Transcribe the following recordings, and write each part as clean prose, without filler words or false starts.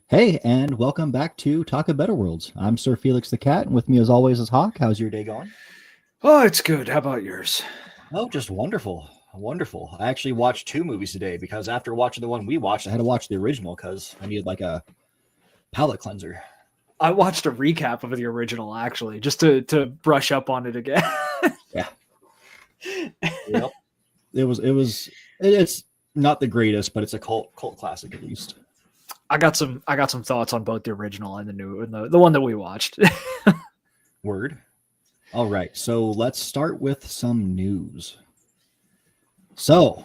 Hey, and welcome back to Talk of Better Worlds. I'm Sir Felix the Cat, and with me as always is Hawk. How's your day going? Oh, it's good. How about yours? Oh, just wonderful. Wonderful. I actually watched two movies today because after watching the one we watched, I had to watch the original because I needed like a palate cleanser. I watched a recap of the original actually, just to brush up on it again. Yeah. Yep. It's not the greatest, but it's a cult classic at least. I got some thoughts on both the original and the new and the one that we watched. Word. All right, so let's start with some news. So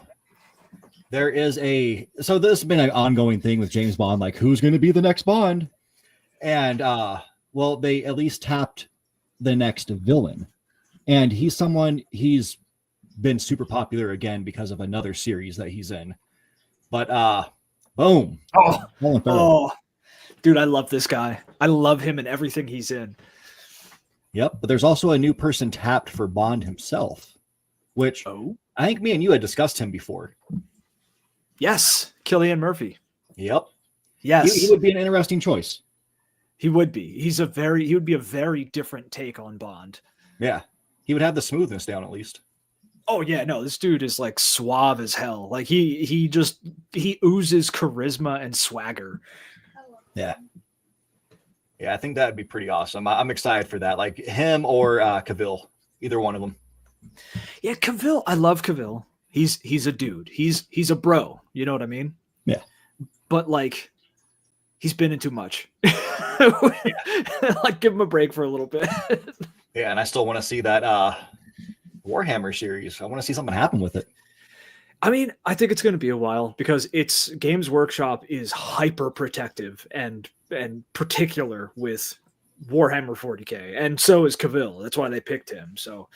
this has been an ongoing thing with James Bond, like who's going to be the next Bond? And well, they at least tapped the next villain. And he's been super popular again because of another series that he's in. But boom. Oh, dude, I love this guy. I love him and everything he's in. Yep, but there's also a new person tapped for Bond himself, which I think me and you had discussed him before. Yes, Cillian Murphy. Yep. Yes. He would be an interesting choice. He would be. He would be a very different take on Bond. Yeah. He would have the smoothness down at least. Oh yeah, no, this dude is like suave as hell. Like he oozes charisma and swagger. Yeah. Yeah, I think that'd be pretty awesome. I'm excited for that. Like him or Cavill, either one of them. Yeah, Cavill. I love Cavill. He's a dude. He's a bro. You know what I mean? Yeah. But like, he's been in too much. Like, give him a break for a little bit. Yeah, and I still want to see that Warhammer series. I want to see something happen with it. I mean, I think it's going to be a while because it's Games Workshop is hyper protective and particular with Warhammer 40K, and so is Cavill. That's why they picked him. So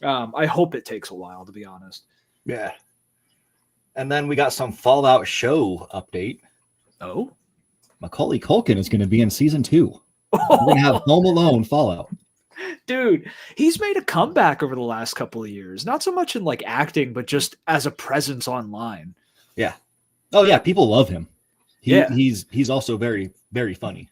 I hope it takes a while, to be honest. Yeah. And then we got some Fallout show update. Oh, Macaulay Culkin is going to be in season 2. We're going to have Home Alone Fallout. Dude, he's made a comeback over the last couple of years. Not so much in like acting, but just as a presence online. Yeah. Oh yeah, people love him. He's also very, very funny.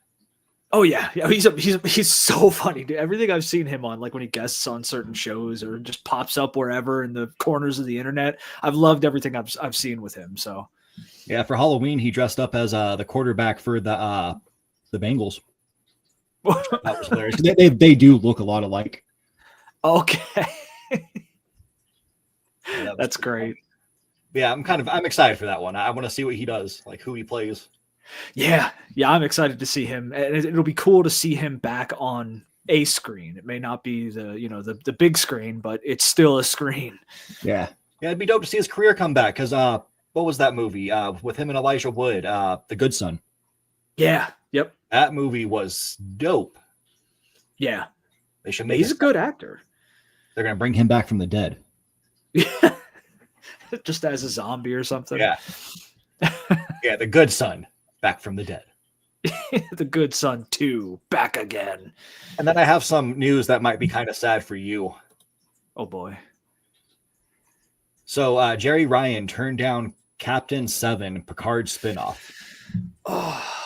Oh yeah, he's so funny, dude. Everything I've seen him on, like when he guests on certain shows or just pops up wherever in the corners of the internet, I've loved everything I've seen with him. So yeah, for Halloween he dressed up as the quarterback for the Bengals. That was hilarious. They do look a lot alike. Okay. Yeah, that's great. Yeah, I'm excited for that one. I want to see what he does, like who he plays. Yeah, I'm excited to see him, and it'll be cool to see him back on a screen. It may not be the big screen, but it's still a screen. Yeah, it'd be dope to see his career come back. Because what was that movie with him and Elijah Wood, The Good Son? Yeah. Yep. That movie was dope. Yeah. They should make He's a good actor. They're going to bring him back from the dead. Yeah. Just as a zombie or something. Yeah. Yeah, The Good Son, back from the dead. The Good Son 2, back again. And then I have some news that might be kind of sad for you. Oh, boy. So Jerry Ryan turned down Captain 7 Picard spinoff. Oh.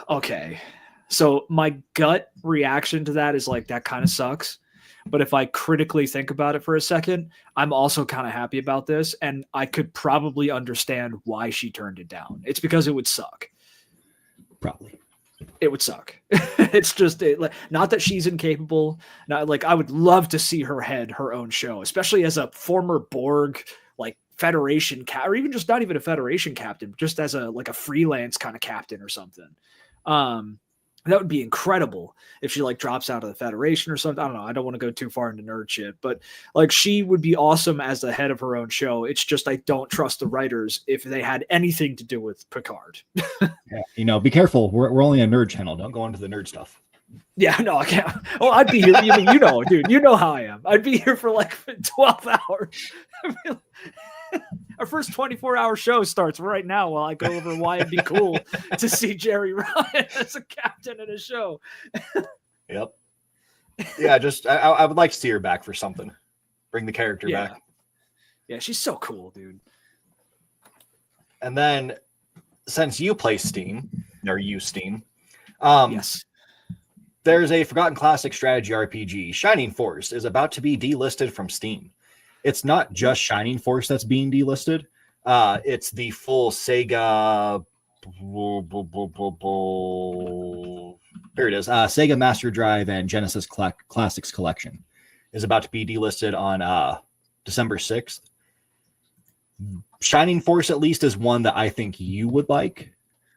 Okay, so my gut reaction to that is like, that kind of sucks. But if I critically think about it for a second, I'm also kind of happy about this. And I could probably understand why she turned it down. It's because it would suck. Probably. It would suck. It's just not that she's incapable. Not like I would love to see her head her own show, especially as a former Borg, like Federation or even just not even a Federation captain, just as a freelance kind of captain or something. That would be incredible if she like drops out of the Federation or something. I don't know. I don't want to go too far into nerd shit, but like she would be awesome as the head of her own show. It's just I don't trust the writers if they had anything to do with Picard. Yeah, be careful. We're only a nerd channel. Don't go into the nerd stuff. Yeah, no, I can't. Oh, I'd be here. Dude, you know how I am. I'd be here for like 12 hours. Our first 24-hour show starts right now while I go over why it'd be cool to see Jerry Ryan as a captain in a show. Yep. Yeah, just I would like to see her back for something. Bring the character back. Yeah, she's so cool, dude. And then since you play Steam or use Steam, Yes. there's a forgotten classic strategy RPG, Shining Force, is about to be delisted from Steam. It's not just Shining Force that's being delisted. It's the full Sega. Here it is. Sega Master Drive and Genesis Classics Collection is about to be delisted on December 6th. Shining Force, at least, is one that I think you would like.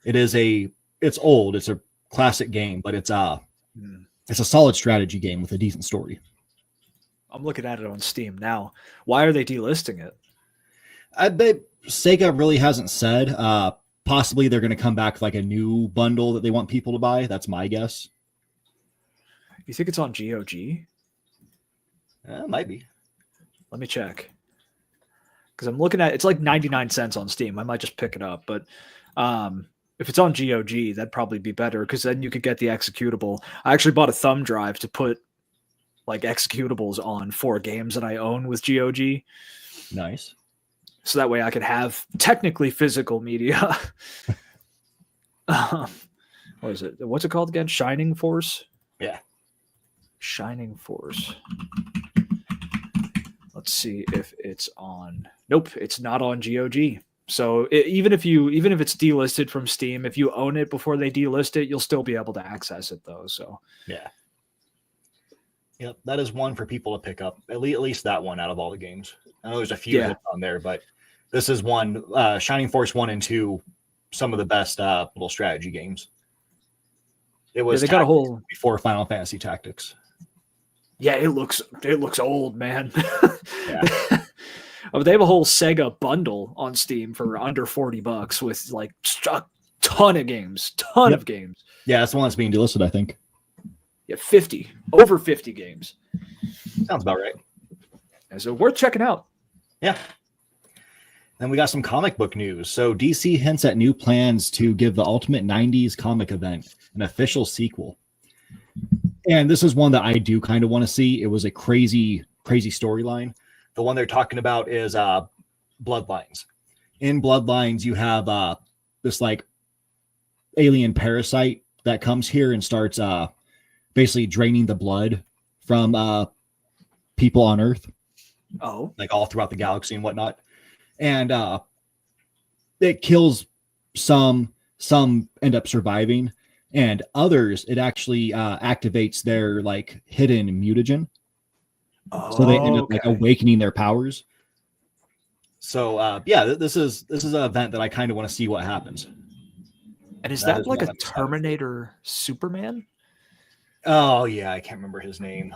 It's old. It's a classic game, but it's a solid strategy game with a decent story. I'm looking at it on Steam now. Why are they delisting it? I bet Sega really hasn't said. Possibly they're going to come back with like a new bundle that they want people to buy. That's my guess. You think it's on GOG? It might be. Let me check. Because I'm looking at it's like 99 cents on Steam. I might just pick it up. But if it's on GOG, that'd probably be better because then you could get the executable. I actually bought a thumb drive to put like executables on 4 games that I own with GOG. Nice. So that way I could have technically physical media. What is it? What's it called again? Shining Force? Yeah. Shining Force. Let's see if it's on. Nope, it's not on GOG. So even if it's delisted from Steam, if you own it before they delist it, you'll still be able to access it though. So yeah. Yep, that is one for people to pick up. At least that one out of all the games. I know there's a few hits on there, but this is one. Shining Force 1 and 2, some of the best little strategy games. It was they got a whole before Final Fantasy Tactics. Yeah, it looks old, man. Yeah. They have a whole Sega bundle on Steam for under $40 with like a ton of games, of games. Yeah, that's the one that's being delisted, I think. Yeah, over 50 games. Sounds about right. And so worth checking out. Yeah. Then we got some comic book news. So DC hints at new plans to give the Ultimate 90s comic event an official sequel. And this is one that I do kind of want to see. It was a crazy storyline. The one they're talking about is Bloodlines. In Bloodlines, you have this like alien parasite that comes here and starts basically draining the blood from people on Earth. Oh. Like all throughout the galaxy and whatnot. And it kills some end up surviving, and others it actually activates their like hidden mutagen. So they end up like awakening their powers. So this is an event that I kind of want to see what happens. And is that like a Terminator Superman? Oh yeah, I can't remember his name.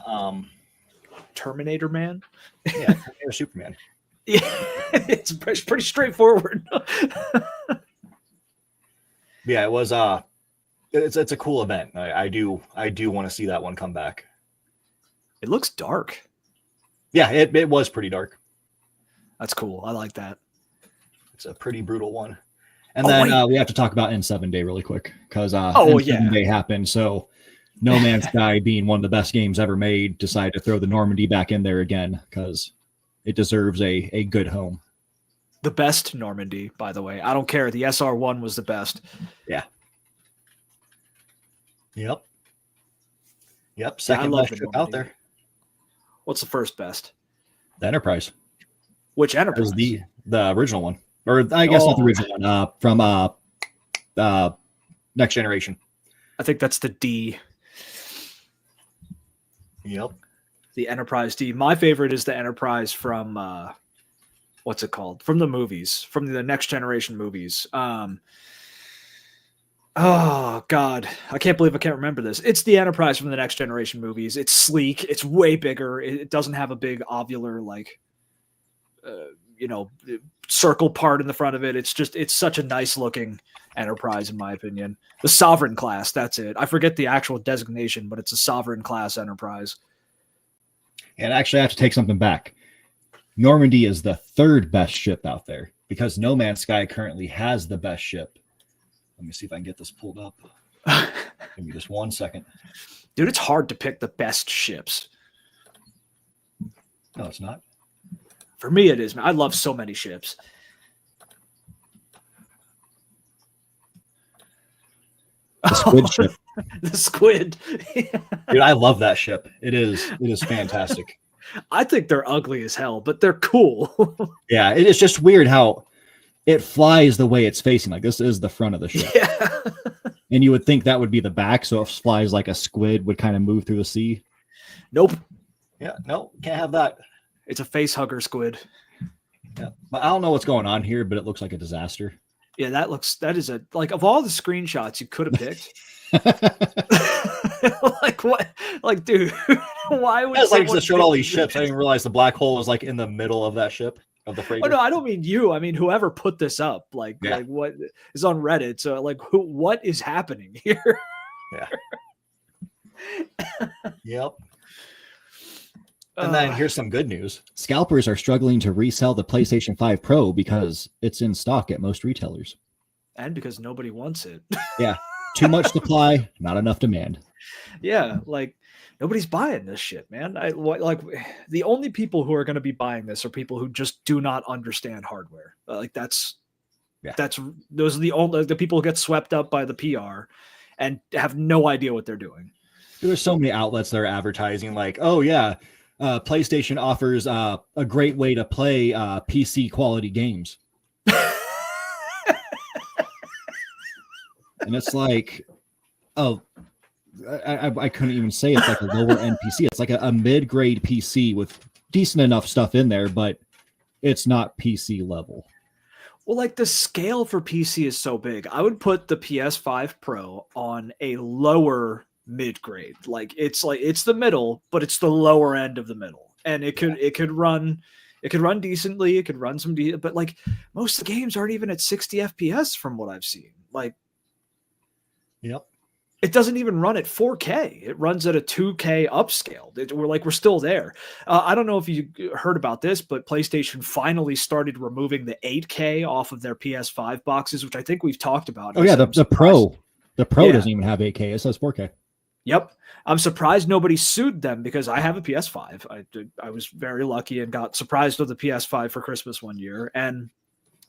Terminator Man? Yeah, Terminator Superman. Yeah, it's pretty straightforward. Yeah, it was it's a cool event. I do want to see that one come back. It looks dark. Yeah, it was pretty dark. That's cool. I like that. It's a pretty brutal one. And then we have to talk about N7 Day really quick because N7 Day happened. So No Man's Sky, being one of the best games ever made, decided to throw the Normandy back in there again because it deserves a good home. The best Normandy, by the way. I don't care. The SR1 was the best. Yeah. Yep. Second best ship out there. What's the first best? The Enterprise. Which Enterprise? The original one. Or I guess not the original one. From Next Generation. I think that's the D. Yep. The Enterprise D. My favorite is the Enterprise from what's it called? From the movies, from the Next Generation movies. Oh God, I can't believe I can't remember this. It's the Enterprise from the Next Generation movies. It's sleek. It's way bigger. It doesn't have a big ovular circle part in the front of it. It's such a nice looking Enterprise in my opinion. The Sovereign class, that's it. I forget the actual designation, but it's a Sovereign class Enterprise. And actually I have to take something back. Normandy is the third best ship out there because No Man's Sky currently has the best ship. Let me see if I can get this pulled up. Give me just 1 second. Dude, it's hard to pick the best ships. No, it's not. For me, it is. I love so many ships. The squid ship. The squid. Dude, I love that ship. It is fantastic. I think they're ugly as hell, but they're cool. Yeah, it is just weird how it flies the way it's facing. Like this is the front of the ship. Yeah. And you would think that would be the back, so it flies like a squid would kind of move through the sea. Nope. Yeah, no, can't have that. It's a face hugger squid. Yeah. But I don't know what's going on here, but it looks like a disaster. Yeah, that is like of all the screenshots you could have picked. Like what? Like, dude, why would it's like someone just showed all these ships? I didn't realize the black hole was like in the middle of that ship of the freighter. Oh no, I don't mean you. I mean whoever put this up. Like what is on Reddit? So like, what is happening here? Yeah. Yep. And then here's some good news. Scalpers are struggling to resell the PlayStation 5 Pro because it's in stock at most retailers. And because nobody wants it. Yeah. Too much supply, not enough demand. Yeah, like nobody's buying this shit, man. Like the only people who are going to be buying this are people who just do not understand hardware. Like those are the people who get swept up by the PR and have no idea what they're doing. There's so many outlets that are advertising like, oh yeah, PlayStation offers a great way to play PC quality games. And it's like, oh, I couldn't even say it's like a lower end PC. It's like a mid-grade PC with decent enough stuff in there, but it's not PC level. Well, like the scale for PC is so big. I would put the PS5 Pro on a lower mid-grade. Like it's the middle, but it's the lower end of the middle. And it could run decently. It could run some but like most of the games aren't even at 60 FPS from what I've seen. Like, yep. It doesn't even run at 4K. It runs at a 2K upscale. We're still there. I don't know if you heard about this, but PlayStation finally started removing the 8K off of their PS5 boxes, which I think we've talked about. Oh yeah, the Pro doesn't even have 8K. It says 4K. Yep. I'm surprised nobody sued them because I have a PS5. I was very lucky and got surprised with a PS5 for Christmas one year. And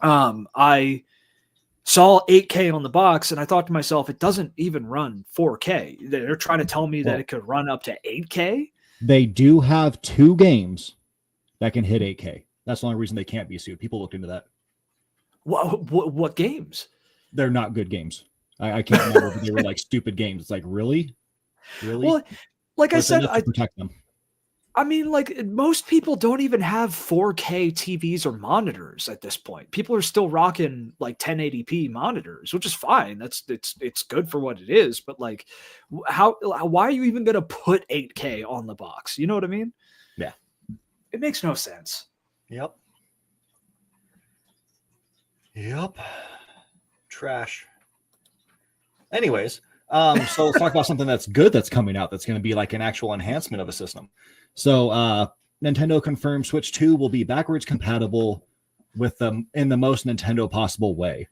I saw 8K on the box, and I thought to myself, it doesn't even run 4K. They're trying to tell me that it could run up to 8K. They do have 2 games that can hit 8K. That's the only reason they can't be sued. People looked into that. What games? They're not good games. I can't remember if they were like stupid games. It's like, really? Well, like I said, I protect them. I mean, like most people don't even have 4K TVs or monitors at this point. People are still rocking like 1080p monitors, which is fine. It's good for what it is. But like, why are you even going to put 8K on the box? You know what I mean? Yeah. It makes no sense. Yep. Trash. Anyways, so let's talk about something that's good that's coming out that's going to be like an actual enhancement of a system. So Nintendo confirmed Switch 2 will be backwards compatible with them in the most Nintendo possible way.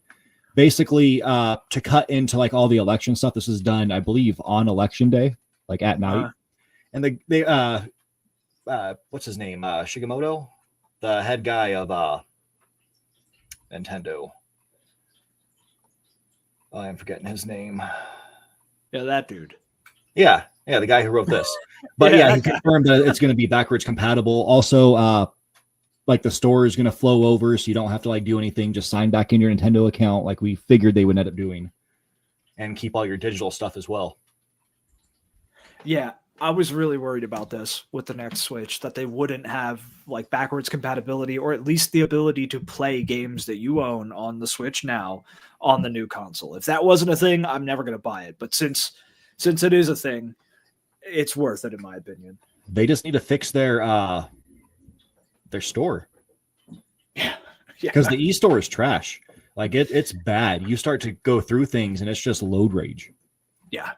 Basically, to cut into like all the election stuff, this is done, I believe, on election day, like at night. And they what's his name? Shigemoto, the head guy of Nintendo. Oh, I'm forgetting his name. Yeah, that dude. Yeah, the guy who wrote this. But yeah, he confirmed that it's going to be backwards compatible. Also, like the store is going to flow over, so you don't have to like do anything. Just sign back in your Nintendo account, like we figured they would end up doing, and keep all your digital stuff as well. Yeah, I was really worried about this with the next Switch, that they wouldn't have like backwards compatibility, or at least the ability to play games that you own on the Switch now on the new console. If that wasn't a thing, I'm never going to buy it. But since it is a thing, it's worth it in my opinion. They just need to fix their store. Yeah. Because the e-store is trash. Like it's bad. You start to go through things and it's just load rage. Yeah.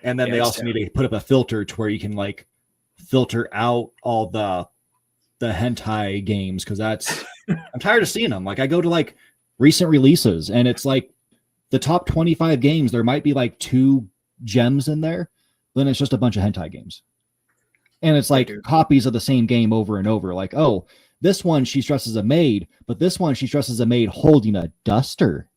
And then they also need to put up a filter to where you can like filter out all the hentai games, because that's I'm tired of seeing them. Like I go to like recent releases and it's like the top 25 games, there might be like 2 gems in there, then it's just a bunch of hentai games. And it's like copies of the same game over and over. Like, oh, this one she's dressed as a maid, but this one she's dressed as a maid holding a duster.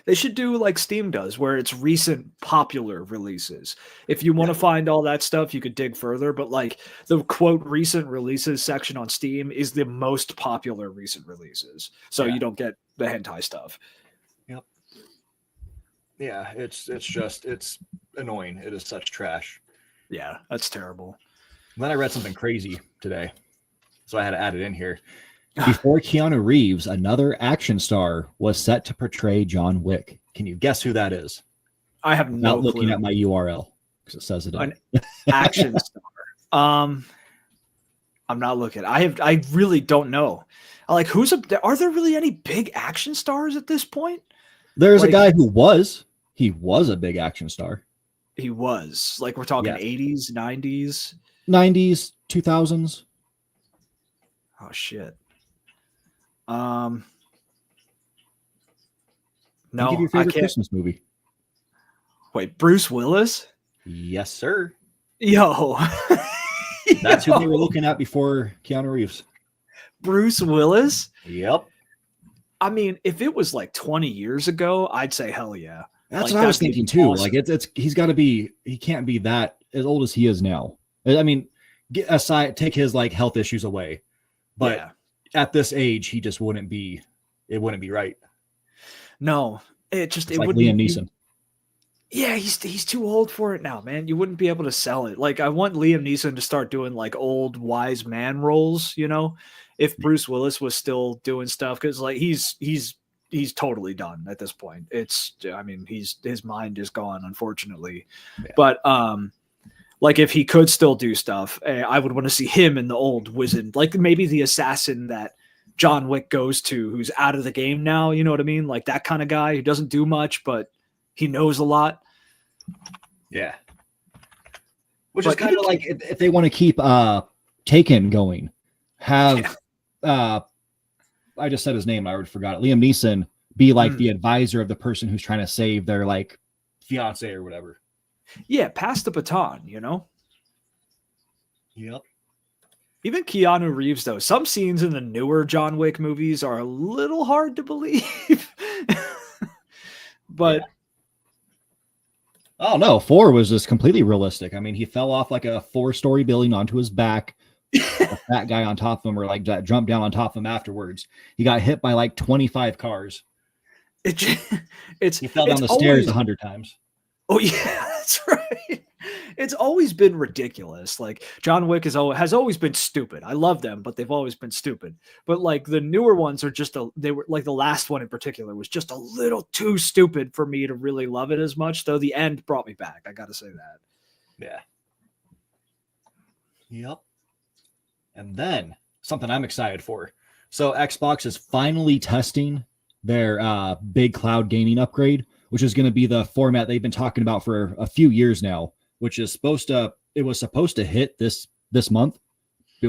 They should do like Steam does, where it's recent popular releases. If you want to find all that stuff, you could dig further. But like the quote recent releases section on Steam is the most popular recent releases, so you don't get the hentai stuff. Yep. Yeah, it's annoying. It is such trash. Yeah, that's terrible. And then I read something crazy today, so I had to add it in here. Before Keanu Reeves, another action star was set to portray John Wick. Can you guess who that is? I have no clue. Looking at my URL because it says it. An action star. I'm not looking. I really don't know. Like, are there really any big action stars at this point? There's a guy who was a big action star. He was, like, we're talking 80s, 90s, 2000s. Oh shit. No, Give your favorite Christmas movie. Wait, Bruce Willis? Yes, sir. Yo. That's who they were looking at before Keanu Reeves. Bruce Willis? Yep. I mean, if it was like 20 years ago, I'd say hell yeah. That's like, what I was thinking too. Awesome. Like he can't be that as old as he is now. I mean, take his like health issues away. But at this age, he just wouldn't be right. No, it like Liam Neeson. Yeah, he's too old for it now, man. You wouldn't be able to sell it. Like, I want Liam Neeson to start doing like old wise man roles, you know, if Bruce Willis was still doing stuff, because like he's totally done at this point. His mind is gone, unfortunately. Yeah. But like if he could still do stuff, I would want to see him in the old wizard, like maybe the assassin that John Wick goes to, who's out of the game now. You know what I mean? Like that kind of guy who doesn't do much, but he knows a lot. Yeah. Which is kind of like if they want to keep Taken going, have I just said his name, I already forgot it. Liam Neeson be like the advisor of the person who's trying to save their like fiance or whatever. Yeah, pass the baton, you know? Yep. Even Keanu Reeves, though, some scenes in the newer John Wick movies are a little hard to believe. But oh no, 4 was just completely realistic. I mean, he fell off like a 4-story building onto his back. That guy on top of him, or like that jumped down on top of him afterwards. He got hit by like 25 cars. He fell down the stairs 100 times. Oh yeah, that's right. It's always been ridiculous. Like John Wick has always been stupid. I love them, but they've always been stupid. But like the newer ones are they were like the last one in particular was just a little too stupid for me to really love it as much. Though the end brought me back. I got to say that. Yeah. Yep. And then something I'm excited for. So Xbox is finally testing their big cloud gaming upgrade, which is going to be the format they've been talking about for a few years now, which is supposed to hit this month,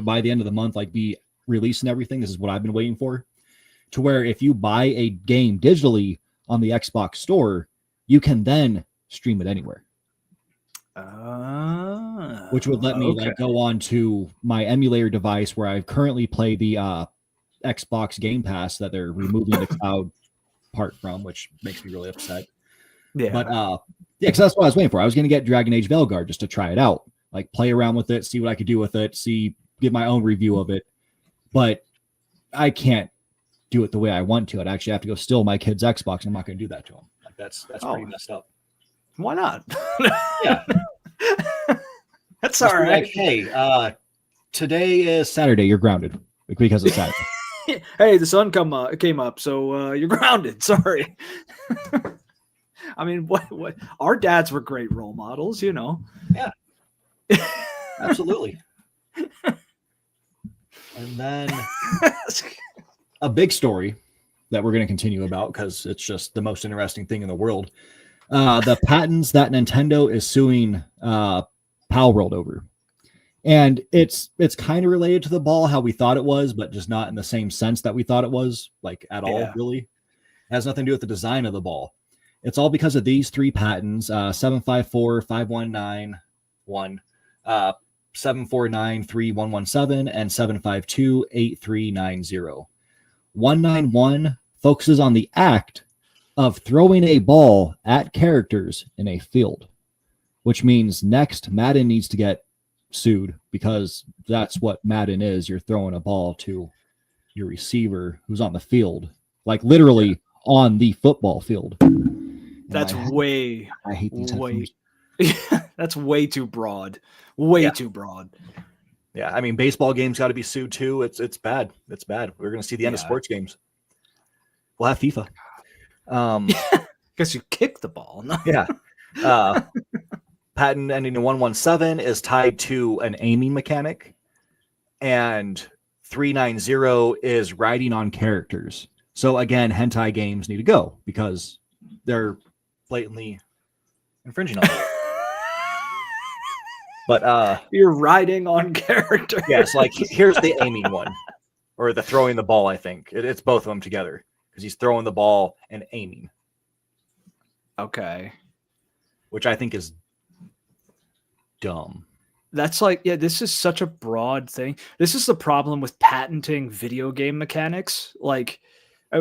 by the end of the month, like be released and everything. This is what I've been waiting for, to where if you buy a game digitally on the Xbox store, you can then stream it anywhere. Which would let me like go on to my emulator device where I currently play the Xbox Game Pass that they're removing the cloud part from, which makes me really upset. Yeah. But because that's what I was waiting for. I was going to get Dragon Age Veilguard just to try it out, like play around with it, see what I could do with it, give my own review of it. But I can't do it the way I want to. I'd actually have to go steal my kid's Xbox. I'm not going to do that to him. Like that's pretty messed up. Why not? Yeah. That's all right. Like, hey, today is Saturday. You're grounded because it's Saturday. Hey, the sun came up, so you're grounded. Sorry. I mean, what? Our dads were great role models, you know. Yeah. Absolutely. And then a big story that we're going to continue about because it's just the most interesting thing in the world. The patents that Nintendo is suing Palworld over. And it's kind of related to the ball, how we thought it was, but just not in the same sense that we thought it was, like at all, really. It has nothing to do with the design of the ball. It's all because of these 3 patents, 7545191, 7493117, and 7528390. 191 focuses on the act of throwing a ball at characters in a field, which means next Madden needs to get sued because that's what Madden is. You're throwing a ball to your receiver who's on the field, like literally on the football field. That's I hate these way, headphones. that's way too broad. Way too broad. Yeah, I mean, baseball games got to be sued too. It's bad. It's bad. We're going to see the end of Yeah. sports games. We'll have FIFA. Because you kick the ball. No. Yeah. Patent ending in 117 is tied to an aiming mechanic, and 390 is writing on characters. So again, hentai games need to go because they're blatantly infringing on it. But You're riding on character. yeah, so like here's the aiming one, or the throwing the ball. I think it's both of them together because he's throwing the ball and aiming, Okay. which I think is dumb. That's like, yeah, this is such a broad thing. This is the problem with patenting video game mechanics. Like,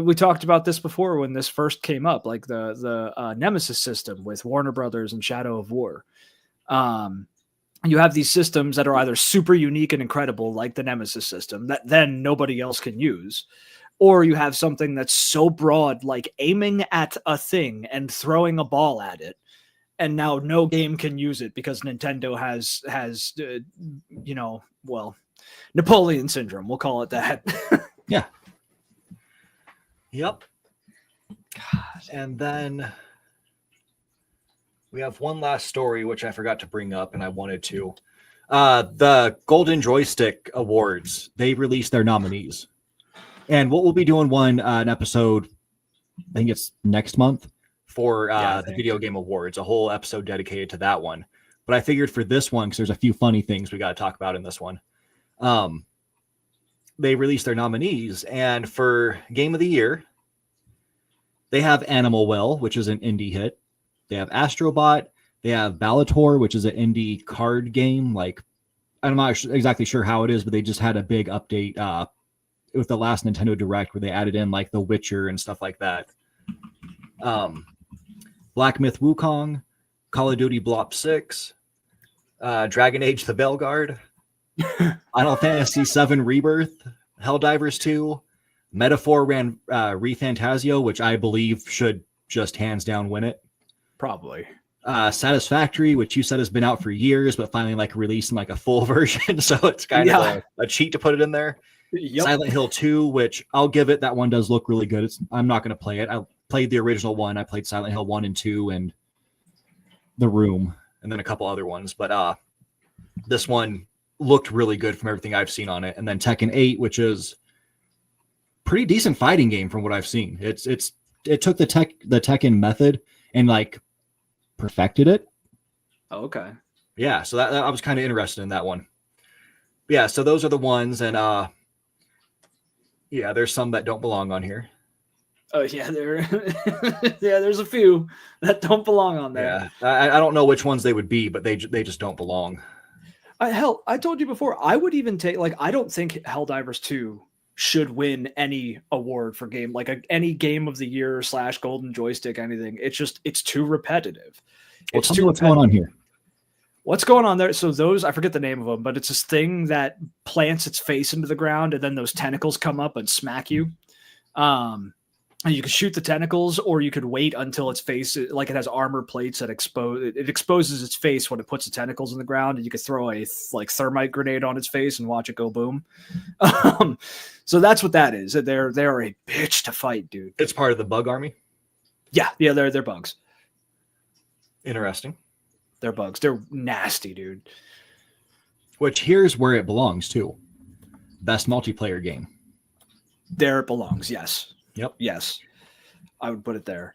we talked about this before when this first came up, like the Nemesis system with Warner Brothers and Shadow of War. You have these systems that are either super unique and incredible, like the Nemesis system, that then nobody else can use, or you have something that's so broad, like aiming at a thing and throwing a ball at it, and now no game can use it because Nintendo has well, Napoleon syndrome. We'll call it that. Yeah. Yep. And then we have one last story, which I forgot to bring up, and I wanted to. The Golden Joystick Awards, they released their nominees. And what we'll be doing an episode, I think it's next month, for the Video Game Awards, a whole episode dedicated to that one. But I figured for this one, because there's a few funny things we got to talk about in this one, they released their nominees, and for Game of the Year, they have Animal Well, which is an indie hit. They have Astrobot. They have Ballator, which is an indie card game. Like, I'm not exactly sure how it is, but they just had a big update with the last Nintendo Direct where they added in like The Witcher and stuff like that. Black Myth Wukong, Call of Duty Blop 6, Dragon Age The Veilguard, Final Fantasy VII Rebirth, Helldivers 2, Metaphor ran ReFantazio, which I believe should just hands down win it. Probably. Satisfactory, which you said has been out for years, but finally like released in like a full version, so it's kind of a cheat to put it in there. Yep. Silent Hill 2, which I'll give it. That one does look really good. I'm not going to play it. I played the original one. I played Silent Hill 1 and 2 and The Room, and then a couple other ones. But this one looked really good from everything I've seen on it. And then Tekken 8, which is pretty decent fighting game from what I've seen. It took the Tekken method and like perfected it. Okay. Yeah, so that I was kind of interested in that one. Yeah, so those are the ones, and yeah, there's some that don't belong on here. Oh yeah, there's a few that don't belong on there. Yeah, I don't know which ones they would be, but they just don't belong. Hell, I told you before, I would even take, like, I don't think Helldivers 2 should win any award for game, like any Game of the Year / Golden Joystick, anything. It's too repetitive. Well, tell me what's going on here. What's going on there? So those, I forget the name of them, but it's this thing that plants its face into the ground and then those tentacles come up and smack you. And you could shoot the tentacles, or you could wait until its face, like it has armor plates that it exposes its face when it puts the tentacles in the ground, and you could throw a thermite grenade on its face and watch it go boom. So that's what that is. They're a bitch to fight, dude. It's part of the bug army. Yeah, they're bugs. Interesting. They're bugs. They're nasty, dude. Which here's where it belongs to. Best multiplayer game. There it belongs. Yes. Yep. Yes. I would put it there.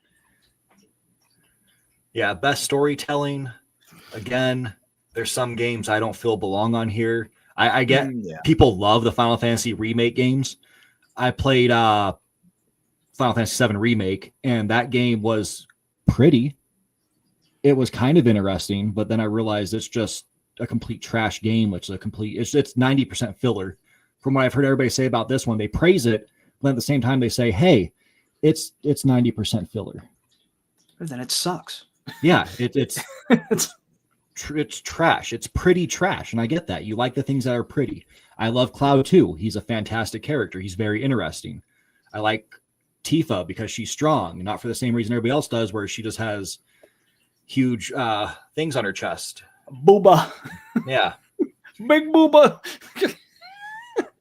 Yeah, best storytelling. Again, there's some games I don't feel belong on here. I get people love the Final Fantasy remake games. I played Final Fantasy VII Remake, and that game was pretty. It was kind of interesting, but then I realized it's just a complete trash game, which is it's 90% filler. From what I've heard everybody say about this one, they praise it, but at the same time they say, hey, it's 90% filler. Then it sucks. Yeah, it's It's- it's trash. It's pretty trash, and I get that. You like the things that are pretty. I love Cloud too. He's a fantastic character. He's very interesting. I like Tifa because she's strong, not for the same reason everybody else does, where she just has huge things on her chest. Booba. Yeah. Big booba.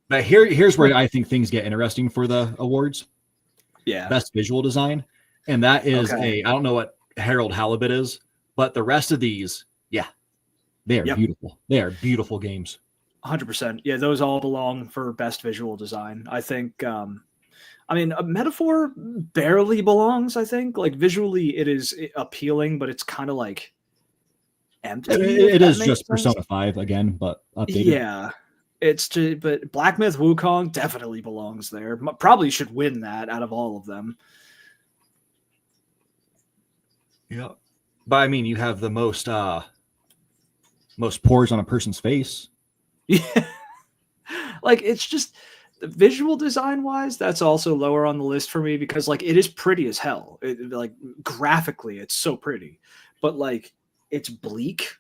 But here's where I think things get interesting for the awards. Yeah. Best visual design. And that is I don't know what Harold Halibut is, but the rest of these, yeah, they are beautiful. They are beautiful games. 100%. Yeah, those all belong for best visual design. I think, Metaphor barely belongs, I think. Like, visually, it is appealing, but it's kind of like empty. It is just sense. Persona 5 again, but updated. Yeah. But Black Myth Wukong definitely belongs there. Probably should win that out of all of them. Yeah. But I mean, you have the most pores on a person's face. Yeah. Like, it's just the visual design wise, that's also lower on the list for me because like it is pretty as hell. Like graphically, it's so pretty, but like it's bleak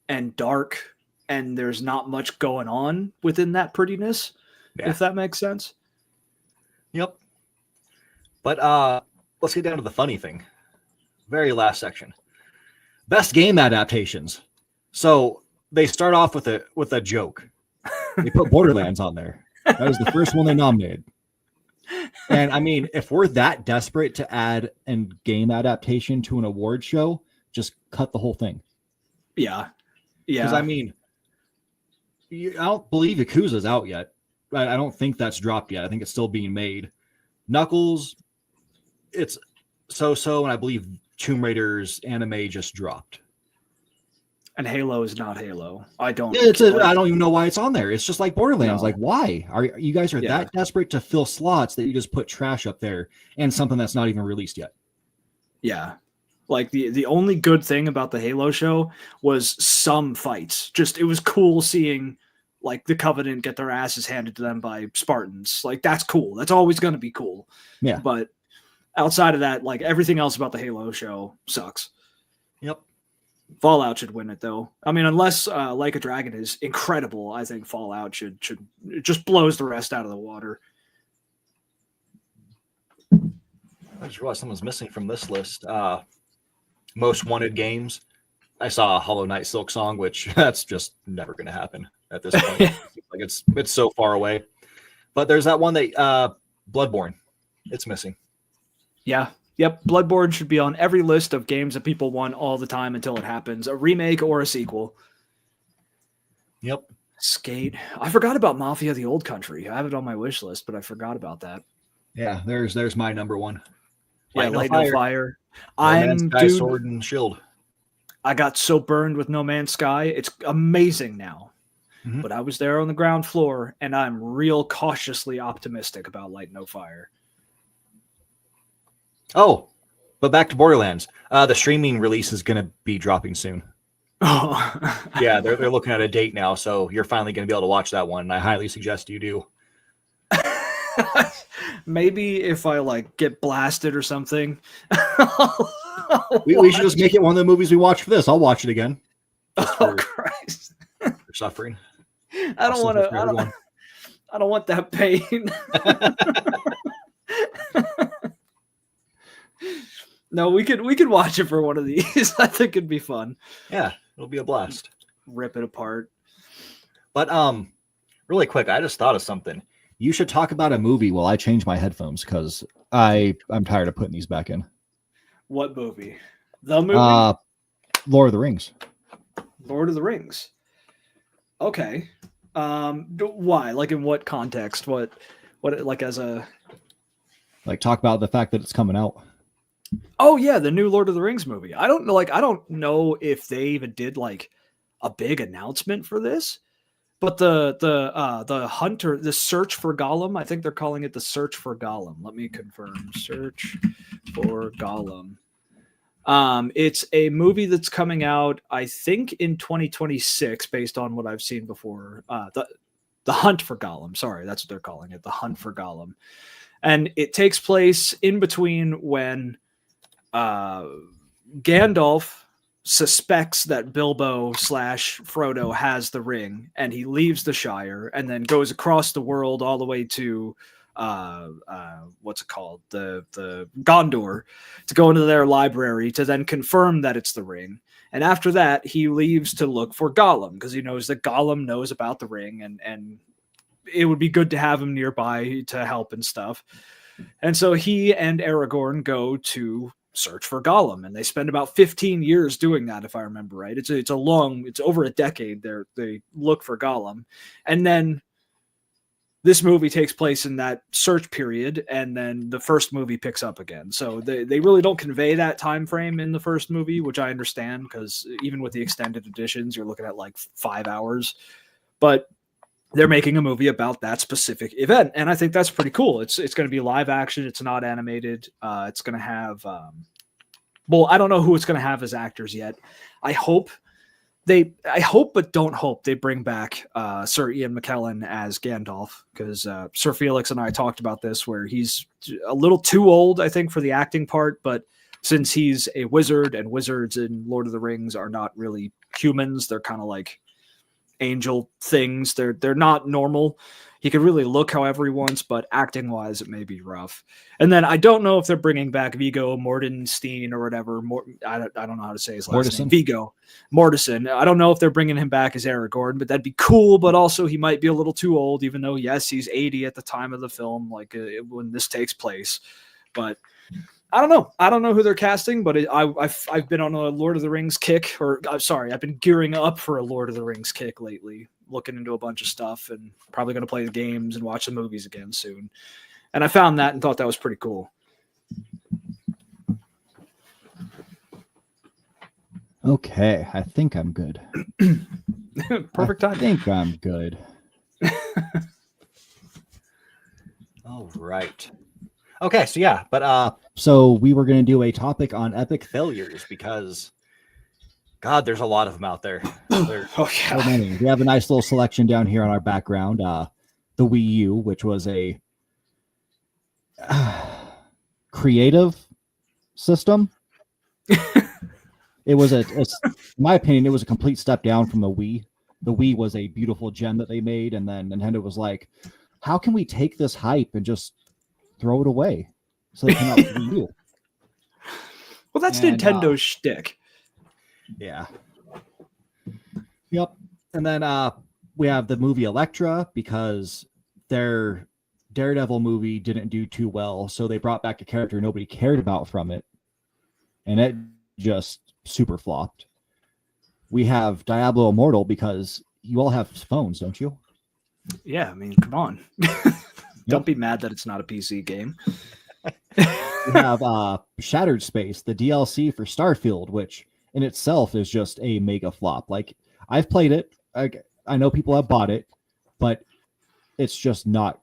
and dark and there's not much going on within that prettiness, if that makes sense. Yep. But let's get down to the funny thing. Very last section. Best game adaptations. So they start off with a joke. They put Borderlands on there. That was the first one they nominated. And I mean, if we're that desperate to add a game adaptation to an award show, just cut the whole thing. Yeah. Yeah. Because I mean, I don't believe Yakuza's out yet. I don't think that's dropped yet. I think it's still being made. Knuckles, it's so-so, and I believe Tomb Raider's anime just dropped. And Halo is not Halo. I don't even know why it's on there. It's just like Borderlands. No. Like, why? Are you guys that desperate to fill slots that you just put trash up there and something that's not even released yet? Yeah. Like the only good thing about the Halo show was some fights. Just it was cool seeing like the Covenant get their asses handed to them by Spartans. Like that's cool. That's always going to be cool. Yeah. But outside of that, like everything else about the Halo show sucks. Yep. Fallout should win it though. I mean, unless Like a Dragon is incredible, I think Fallout should it just blows the rest out of the water. I just realized someone's missing from this list. Most wanted games. I saw Hollow Knight Silk Song, which that's just never going to happen at this point. Like it's so far away. But there's that one that Bloodborne. It's missing. Yeah. Yep. Bloodborne should be on every list of games that people want all the time until it happens. A remake or a sequel. Yep. Skate. I forgot about Mafia: The Old Country. I have it on my wish list, but I forgot about that. Yeah, there's my number one. Light No Fire. Sword and Shield. I got so burned with No Man's Sky. It's amazing now. Mm-hmm. But I was there on the ground floor, and I'm real cautiously optimistic about Light No Fire. Oh, but back to Borderlands. The streaming release is going to be dropping soon. Oh. Yeah, they're looking at a date now, so you're finally going to be able to watch that one. And I highly suggest you do. Maybe if I like get blasted or something. we should just make it one of the movies we watch for this. I'll watch it again. Oh Christ! For suffering. I don't want that pain. No, we could watch it for one of these. I think it'd be fun. Yeah, it'll be a blast. Rip it apart. But really quick, I just thought of something. You should talk about a movie while I change my headphones because I'm tired of putting these back in. What movie? The movie? Lord of the Rings. Lord of the Rings. Okay. Why? Like in what context? What like as a talk about the fact that it's coming out. Oh yeah, the new Lord of the Rings movie. I don't know if they even did like a big announcement for this. But the hunter, the search for Gollum, I think they're calling it the search for Gollum. Let me confirm. Search for Gollum. It's a movie that's coming out, I think, in 2026, based on what I've seen before. The Hunt for Gollum. Sorry, that's what they're calling it. The Hunt for Gollum. And it takes place in between when Gandalf suspects that Bilbo / Frodo has the ring, and he leaves the Shire and then goes across the world all the way to what's it called, the Gondor, to go into their library to then confirm that it's the ring. And after that, he leaves to look for Gollum because he knows that Gollum knows about the ring, and it would be good to have him nearby to help and stuff. And so he and Aragorn go to search for Gollum, and they spend about 15 years doing that, if I remember right. It's over a decade. They look for Gollum, and then this movie takes place in that search period, and then the first movie picks up again. So they really don't convey that time frame in the first movie, which I understand, because even with the extended editions, you're looking at like 5 hours. But they're making a movie about that specific event, and I think that's pretty cool. It's going to be live action. It's not animated. It's going to have I don't know who it's going to have as actors yet. I hope but don't hope they bring back Sir Ian McKellen as Gandalf, because Sir Felix and I talked about this, where he's a little too old, I think, for the acting part. But since he's a wizard, and wizards in Lord of the Rings are not really humans, they're kind of like angel things. They're not normal. He could really look however he wants, but acting wise, it may be rough. And then I don't know if they're bringing back Viggo Mortensen or whatever. I don't know how to say his last name. Viggo Mortensen. I don't know if they're bringing him back as Aragorn, but that'd be cool. But also, he might be a little too old, even though, yes, he's 80 at the time of the film, like when this takes place. But I don't know. I don't know who they're casting, but I've been on a Lord of the Rings kick, I've been gearing up for a Lord of the Rings kick lately, looking into a bunch of stuff, and probably going to play the games and watch the movies again soon. And I found that and thought that was pretty cool. Okay, I think I'm good. Perfect time. I think I'm good. All right. Okay, so yeah, but So we were going to do a topic on epic failures, because God, there's a lot of them out there. Oh, so many. We have a nice little selection down here on our background. The Wii U, which was a creative system. It was in my opinion, it was a complete step down from the Wii. The Wii was a beautiful gem that they made, and then Nintendo was like, how can we take this hype and just throw it away? So they came out with Wii U. Well, that's Nintendo's shtick. Yeah. Yep. And then we have the movie Elektra, because their Daredevil movie didn't do too well, so they brought back a character nobody cared about from it, and it just super flopped. We have Diablo Immortal, because you all have phones, don't you? Yeah, I mean, come on. Don't be mad that it's not a PC game. We have Shattered Space, the DLC for Starfield, which in itself is just a mega flop. Like, I've played it. I know people have bought it, but it's just not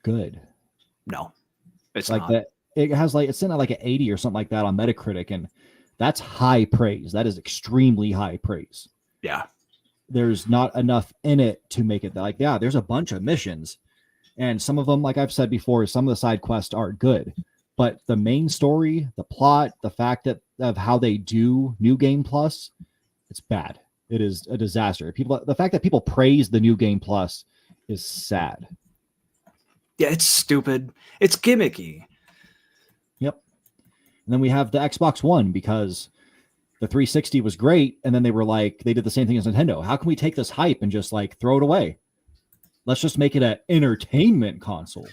good. No, it's like not. That. It has it's in at like an 80 or something like that on Metacritic, and that's high praise. That is extremely high praise. Yeah. There's not enough in it to make it like, yeah, there's a bunch of missions, and some of them, like I've said before, some of the side quests are good, but the main story, the plot, the fact of how they do New Game Plus, it's bad. It is a disaster. The fact that people praise the New Game Plus is sad. Yeah, it's stupid. It's gimmicky. Yep. And then we have the Xbox One, because the 360 was great, and then they were like, they did the same thing as Nintendo. How can we take this hype and just like throw it away? Let's just make it an entertainment console,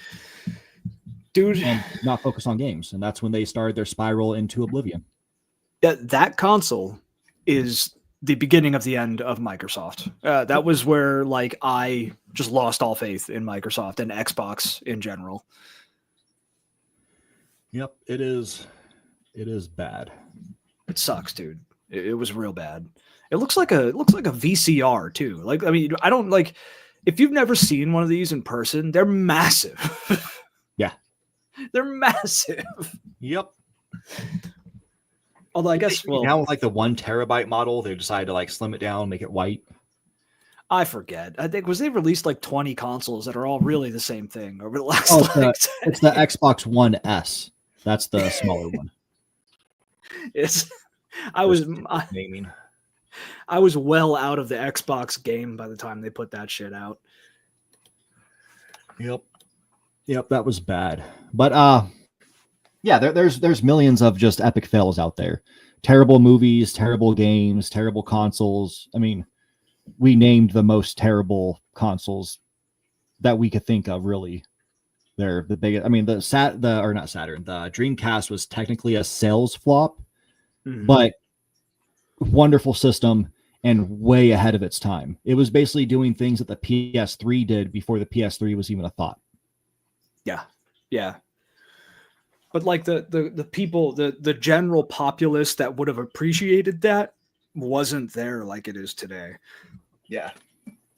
dude, and not focus on games. And that's when they started their spiral into oblivion. That console is the beginning of the end of Microsoft. That was where like I just lost all faith in Microsoft and Xbox in general. Yep, it is bad. It sucks, dude. It was real bad. It looks like a VCR too. Like, I mean, I don't like, if you've never seen one of these in person, they're massive. Yeah. They're massive. Yep. Although I guess, now with like the 1 terabyte model, they decided to like slim it down, make it white. I forget. I think they released like 20 consoles that are all really the same thing over the last Oh, like it's the Xbox One S. That's the smaller one. it's I was naming. I was well out of the Xbox game by the time they put that shit out. Yep, that was bad. But yeah, there's millions of just epic fails out there. Terrible movies, terrible games, terrible consoles. I mean, we named the most terrible consoles that we could think of, really. They're the biggest. I mean, the Dreamcast was technically a sales flop, but wonderful system and way ahead of its time. It was basically doing things that the PS3 did before the PS3 was even a thought. Yeah. But like the people, the general populace that would have appreciated that wasn't there like it is today. Yeah.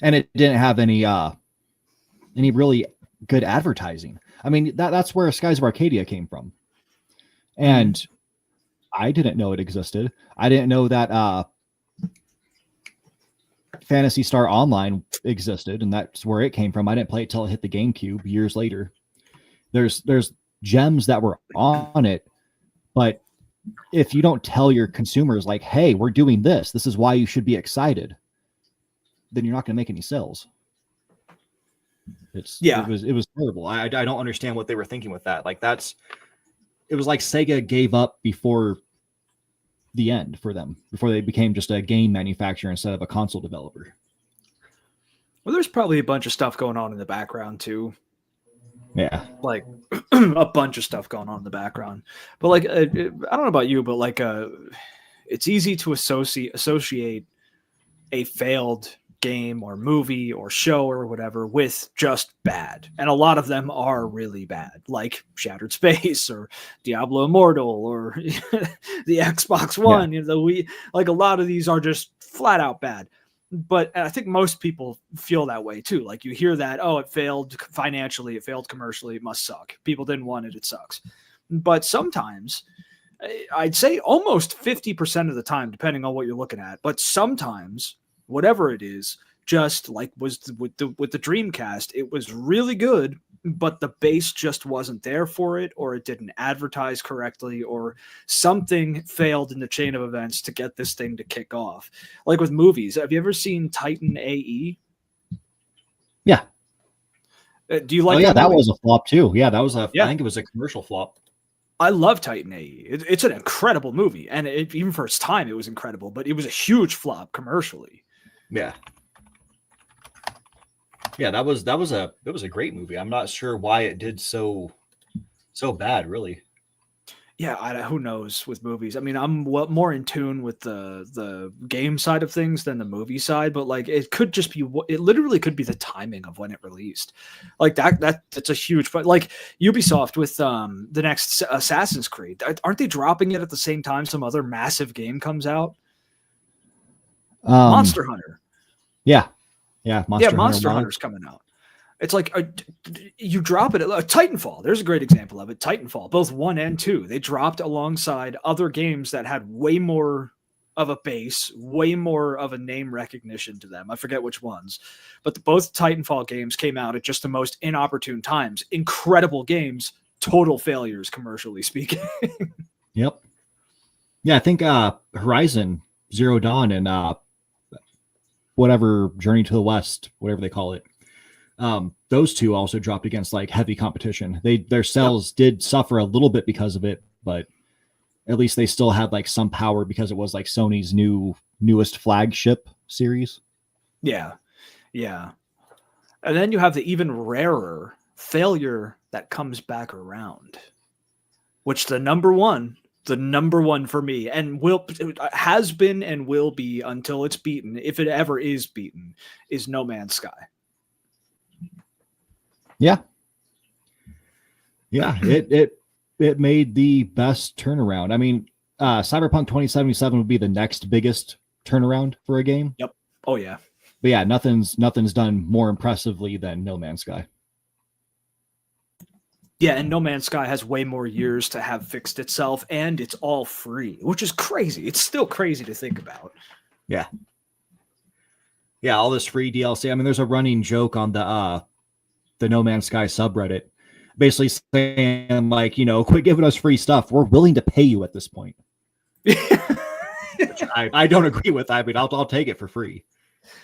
And it didn't have any really good advertising. I mean, that's where Skies of Arcadia came from. And I didn't know it existed. I didn't know that Phantasy Star Online existed, and that's where it came from. I didn't play it till it hit the GameCube years later. There's gems that were on it, but if you don't tell your consumers like, hey, we're doing this, this is why you should be excited, then you're not going to make any sales. It was terrible. I don't understand what they were thinking with that. Like it was like Sega gave up before the end for them, before they became just a game manufacturer instead of a console developer. Well, there's probably a bunch of stuff going on in the background too. Yeah, like a bunch of stuff going on in the background. But like, I don't know about you, but like, it's easy to associate a failed game or movie or show or whatever with just bad, and a lot of them are really bad, like Shattered Space or Diablo Immortal or the Xbox One. You know, like a lot of these are just flat out bad. But I think most people feel that way too. Like you hear that, oh, it failed financially, it failed commercially, it must suck. People didn't want it, it sucks. But sometimes, I'd say almost 50% of the time, depending on what you're looking at, but sometimes, whatever it is, just like was with the Dreamcast, it was really good, but the base just wasn't there for it, or it didn't advertise correctly, or something failed in the chain of events to get this thing to kick off. Like with movies, have you ever seen Titan AE? Yeah. Do you like? Oh yeah, that was a flop too. Yeah, that was I think it was a commercial flop. I love Titan AE. It's an incredible movie, and even for its time, it was incredible. But it was a huge flop commercially. Yeah. Yeah, that was a great movie. I'm not sure why it did so bad, really. Yeah, who knows with movies? I mean, I'm more in tune with the game side of things than the movie side, but like it could just be, it literally could be the timing of when it released. Like that's a huge, but like Ubisoft with the next Assassin's Creed, aren't they dropping it at the same time some other massive game comes out? Monster Hunter. Yeah, Monster Hunter's coming out. It's like you drop it at Titanfall. There's a great example of it. Titanfall, both 1 and 2, they dropped alongside other games that had way more of a base, way more of a name recognition to them. I forget which ones, but both Titanfall games came out at just the most inopportune times. Incredible games, total failures commercially speaking. Yep. Yeah, I think Horizon Zero Dawn and whatever Journey to the West, whatever they call it. Those two also dropped against like heavy competition. Their sales did suffer a little bit because of it, but at least they still had like some power because it was like Sony's newest flagship series. Yeah. And then you have the even rarer failure that comes back around, which the number one for me, and has been and will be until it's beaten, if it ever is beaten, is No Man's Sky. Yeah, it made the best turnaround. I mean, Cyberpunk 2077 would be the next biggest turnaround for a game. Yep. Oh yeah. But yeah, nothing's done more impressively than No Man's Sky. Yeah, and No Man's Sky has way more years to have fixed itself, and it's all free, which is crazy. It's still crazy to think about. Yeah. Yeah, all this free DLC. I mean, there's a running joke on the No Man's Sky subreddit, basically saying like, quit giving us free stuff. We're willing to pay you at this point. Which I don't agree with. I mean, I'll take it for free.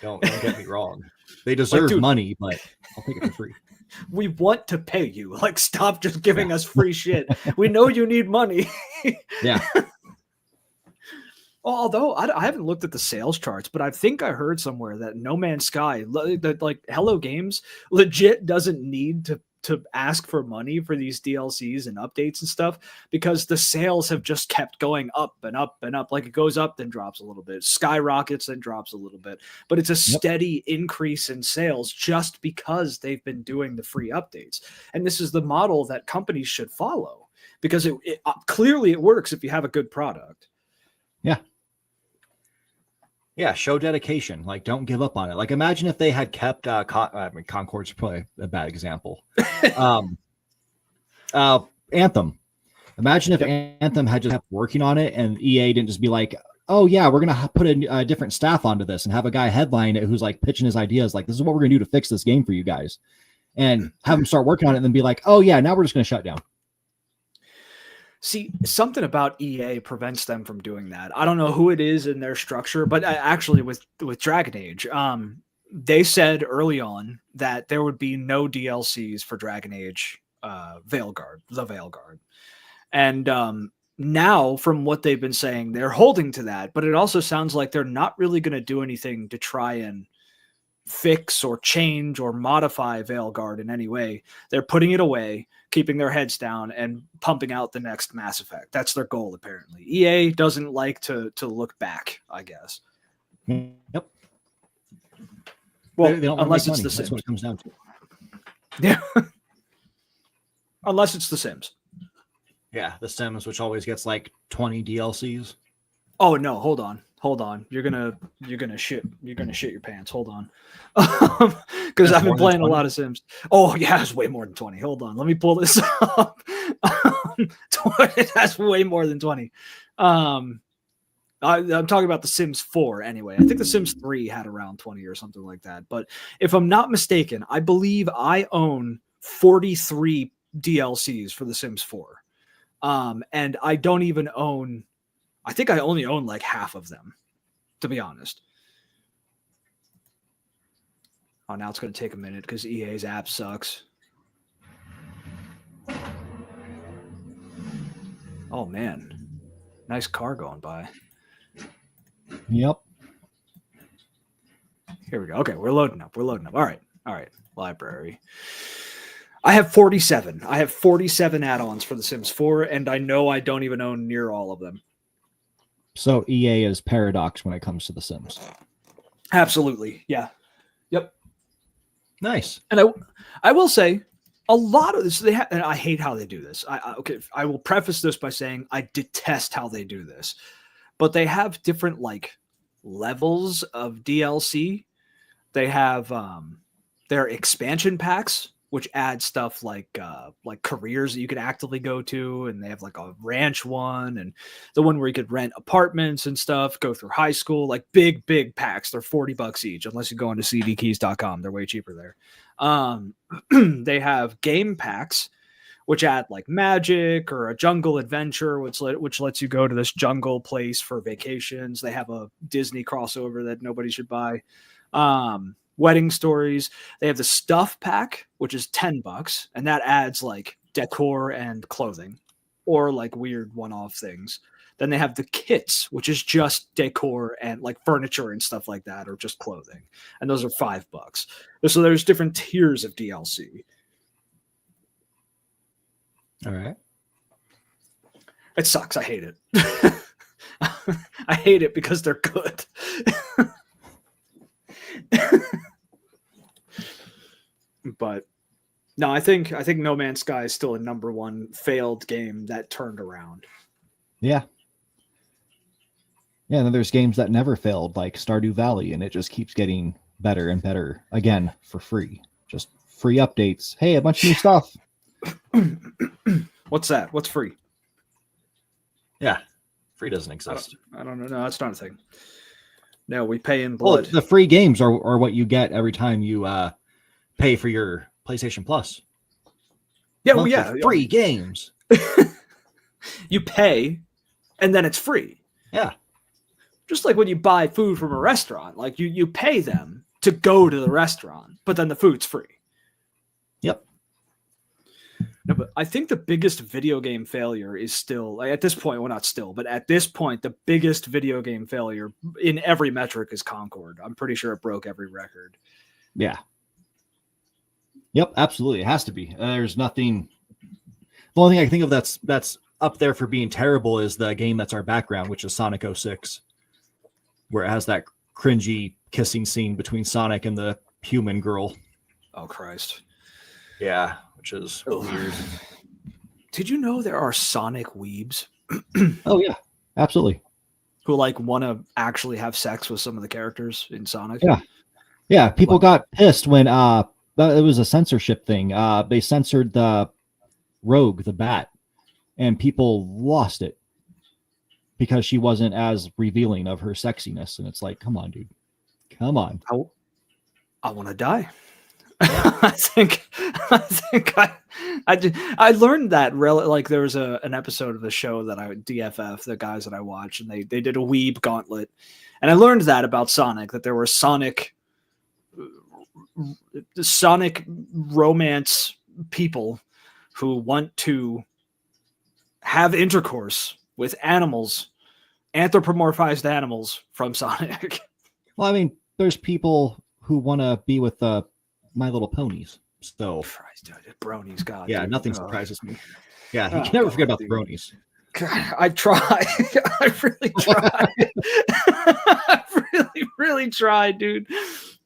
Don't get me wrong. They deserve money, but I'll take it for free. We want to pay you. Like, stop just giving us free shit. We know you need money. Yeah. Although I haven't looked at the sales charts, but I think I heard somewhere that No Man's Sky, that like Hello Games, legit doesn't need to ask for money for these DLCs and updates and stuff, because the sales have just kept going up and up and up. Like, it goes up, then drops a little bit, skyrockets, then drops a little bit. But it's a steady increase in sales just because they've been doing the free updates. And this is the model that companies should follow, because it clearly it works if you have a good product. Yeah, show dedication. Like, don't give up on it. Like, imagine if they had kept Concord's probably a bad example. Anthem. Imagine if Anthem had just kept working on it and EA didn't just be like, oh yeah, we're gonna put a different staff onto this and have a guy headline it who's like pitching his ideas, like, this is what we're gonna do to fix this game for you guys, and have them start working on it and then be like, oh yeah, now we're just gonna shut down. See, something about EA prevents them from doing that. I don't know who it is in their structure, but actually with Dragon Age, they said early on that there would be no DLCs for Dragon Age the Veilguard. And now, from what they've been saying, they're holding to that, but it also sounds like they're not really going to do anything to try and fix or change or modify Veilguard in any way. They're putting it away, keeping their heads down, and pumping out the next Mass Effect. That's their goal, apparently. EA doesn't like to look back, I guess. Yep. Well, they don't unless it's money. The Sims. That's what it comes down to. Yeah. Unless it's The Sims. Yeah, The Sims, which always gets like 20 DLCs. Oh no, hold on. You're gonna shit your pants. Hold on. Because I've been playing a lot of Sims. Oh yeah, it's way more than 20. Hold on, let me pull this up. That's way more than 20. I'm talking about The Sims 4 anyway. I think The Sims 3 had around 20 or something like that. But if I'm not mistaken, I believe I own 43 DLCs for The Sims 4. And I don't even own, I think I only own like half of them, to be honest. Oh, now it's going to take a minute because EA's app sucks. Oh, man. Nice car going by. Yep. Here we go. Okay, we're loading up. All right. Library. I have 47. I have 47 add-ons for The Sims 4, and I know I don't even own near all of them. So EA is paradox when it comes to The Sims. Absolutely. Yeah. Yep. Nice. And I will say, a lot of this, and I hate how they do this. I will preface this by saying I detest how they do this. But they have different like levels of DLC. They have their expansion packs, which add stuff like careers that you could actively go to, and they have like a ranch one and the one where you could rent apartments and stuff, go through high school, like big packs. They're $40 each, unless you go into cdkeys.com. They're way cheaper there. They have game packs, which add like magic or a jungle adventure, which lets you go to this jungle place for vacations. They have a Disney crossover that nobody should buy. Wedding stories. They have the stuff pack, which is $10, and that adds like decor and clothing or like weird one-off things. Then they have the kits, which is just decor and like furniture and stuff like that, or just clothing. And those are $5. So there's different tiers of DLC. All right. It sucks. I hate it. I hate it because they're good. But no, I think No Man's Sky is still a number one failed game that turned around. Yeah. Yeah, and then there's games that never failed, like Stardew Valley, and it just keeps getting better and better, again, for free. Just free updates. Hey, a bunch of new stuff. What's that? What's free? Yeah. Free doesn't exist. I don't know. No, that's not a thing. No, we pay in Well, blood. the free games are what you get every time you pay for your PlayStation Plus. Yeah, well, Monthly yeah. free games. You pay, and then it's free. Yeah. Just like when you buy food from a restaurant, like you pay them to go to the restaurant, but then the food's free. Yep. No, but I think the biggest video game failure is still, like, at this point, well, not still, but at this point, the biggest video game failure in every metric is Concord. I'm pretty sure it broke every record. Yeah. Yep, absolutely. It has to be. There's nothing. The only thing I can think of that's up there for being terrible is the game that's our background, which is Sonic 06, where it has that cringy kissing scene between Sonic and the human girl. Oh, Christ. Yeah, which is weird. Did you know there are Sonic weebs Oh, yeah, absolutely. who like want to actually have sex with some of the characters in Sonic? Yeah. Yeah, people got pissed when it was a censorship thing. They censored the Rogue, the bat, and people lost it because she wasn't as revealing of her sexiness. And it's like, come on, dude. Come on. I want to die. I think I learned that like there was an episode of the show that DFF, the guys that I watch, and they did a weeb gauntlet, and I learned that about Sonic, that there were Sonic romance people who want to have intercourse with animals, anthropomorphized animals from Sonic. Well, I mean, there's people who want to be with My Little Ponies. So, Christ, dude, bronies, God. yeah, dude. nothing surprises me. Yeah, you Oh, can never God, forget about dude. the bronies. God, I try. I really try. I really tried, dude.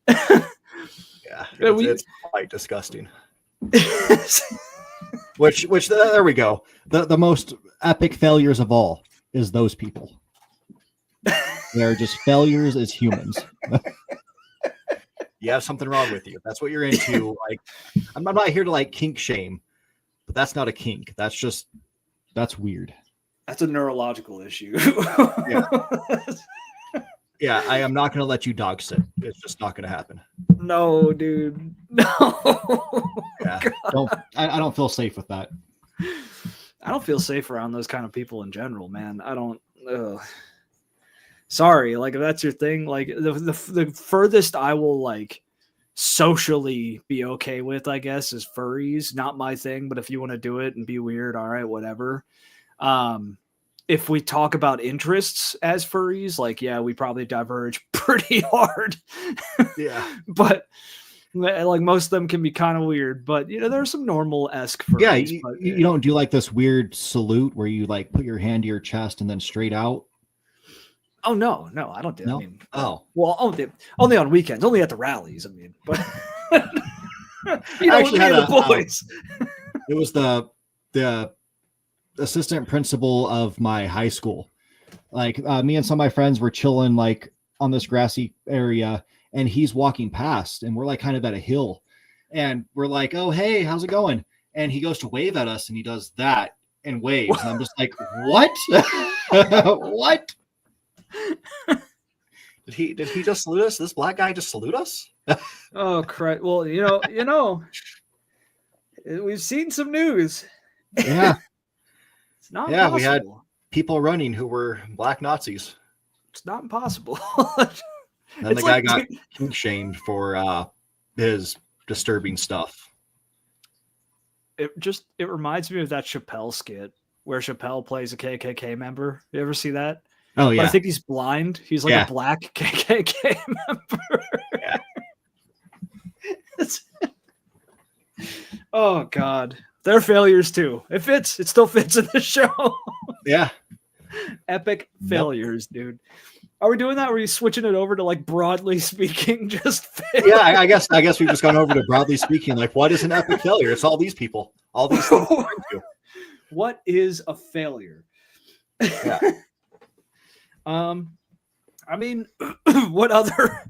Yeah, Yeah, it's quite disgusting. Which there we go. The most epic failures of all is those people. They're just failures as humans. You have something wrong with you. That's what you're into. Like, I'm not here to like kink shame, but that's not a kink. That's weird. That's a neurological issue. Yeah. Yeah, I am not going to let you dog sit. It's just not going to happen. No, dude. No. Yeah. I don't feel safe with that. I don't feel safe around those kind of people in general, man. I don't. Sorry, like if that's your thing, like the furthest I will like socially be okay with, I guess, is furries. Not my thing, but if you want to do it and be weird, all right, whatever. If we talk about interests as furries, like, yeah, we probably diverge pretty hard. Yeah. But like most of them can be kind of weird, but you know, there's some normal-esque furries. Yeah, you don't do like this weird salute where you like put your hand to your chest and then straight out. Oh no, I don't do. No? I mean, Oh, well, only on weekends, only at the rallies. I mean, but you know, actually me and had the boys. it was the assistant principal of my high school. Like me and some of my friends were chilling like on this grassy area, and he's walking past, and we're like kind of at a hill, and we're like, "Oh, hey, how's it going?" And he goes to wave at us, and he does that and waves, and I'm just like, "What? What?" Did he just salute us? This black guy just salute us? Oh, Christ. Well, you know, we've seen some news. Yeah. It's not Yeah, impossible. we had people running who were black Nazis. It's not impossible. And It's the guy like, got kink shamed for his disturbing stuff. it reminds me of that Chappelle skit where Chappelle plays a KKK member. You ever see that? Oh But yeah. I think he's blind. He's like Yeah. a black KKK member. Yeah. Oh God, they're failures too. It fits. It still fits in the show. Yeah. Epic failures, dude. Are we doing that? Are we switching it over to like broadly speaking? Just failures? Yeah, I guess we've just gone over to broadly speaking, like what is an epic failure? It's all these people. All these things we're into. What is a failure? Yeah. I mean, what other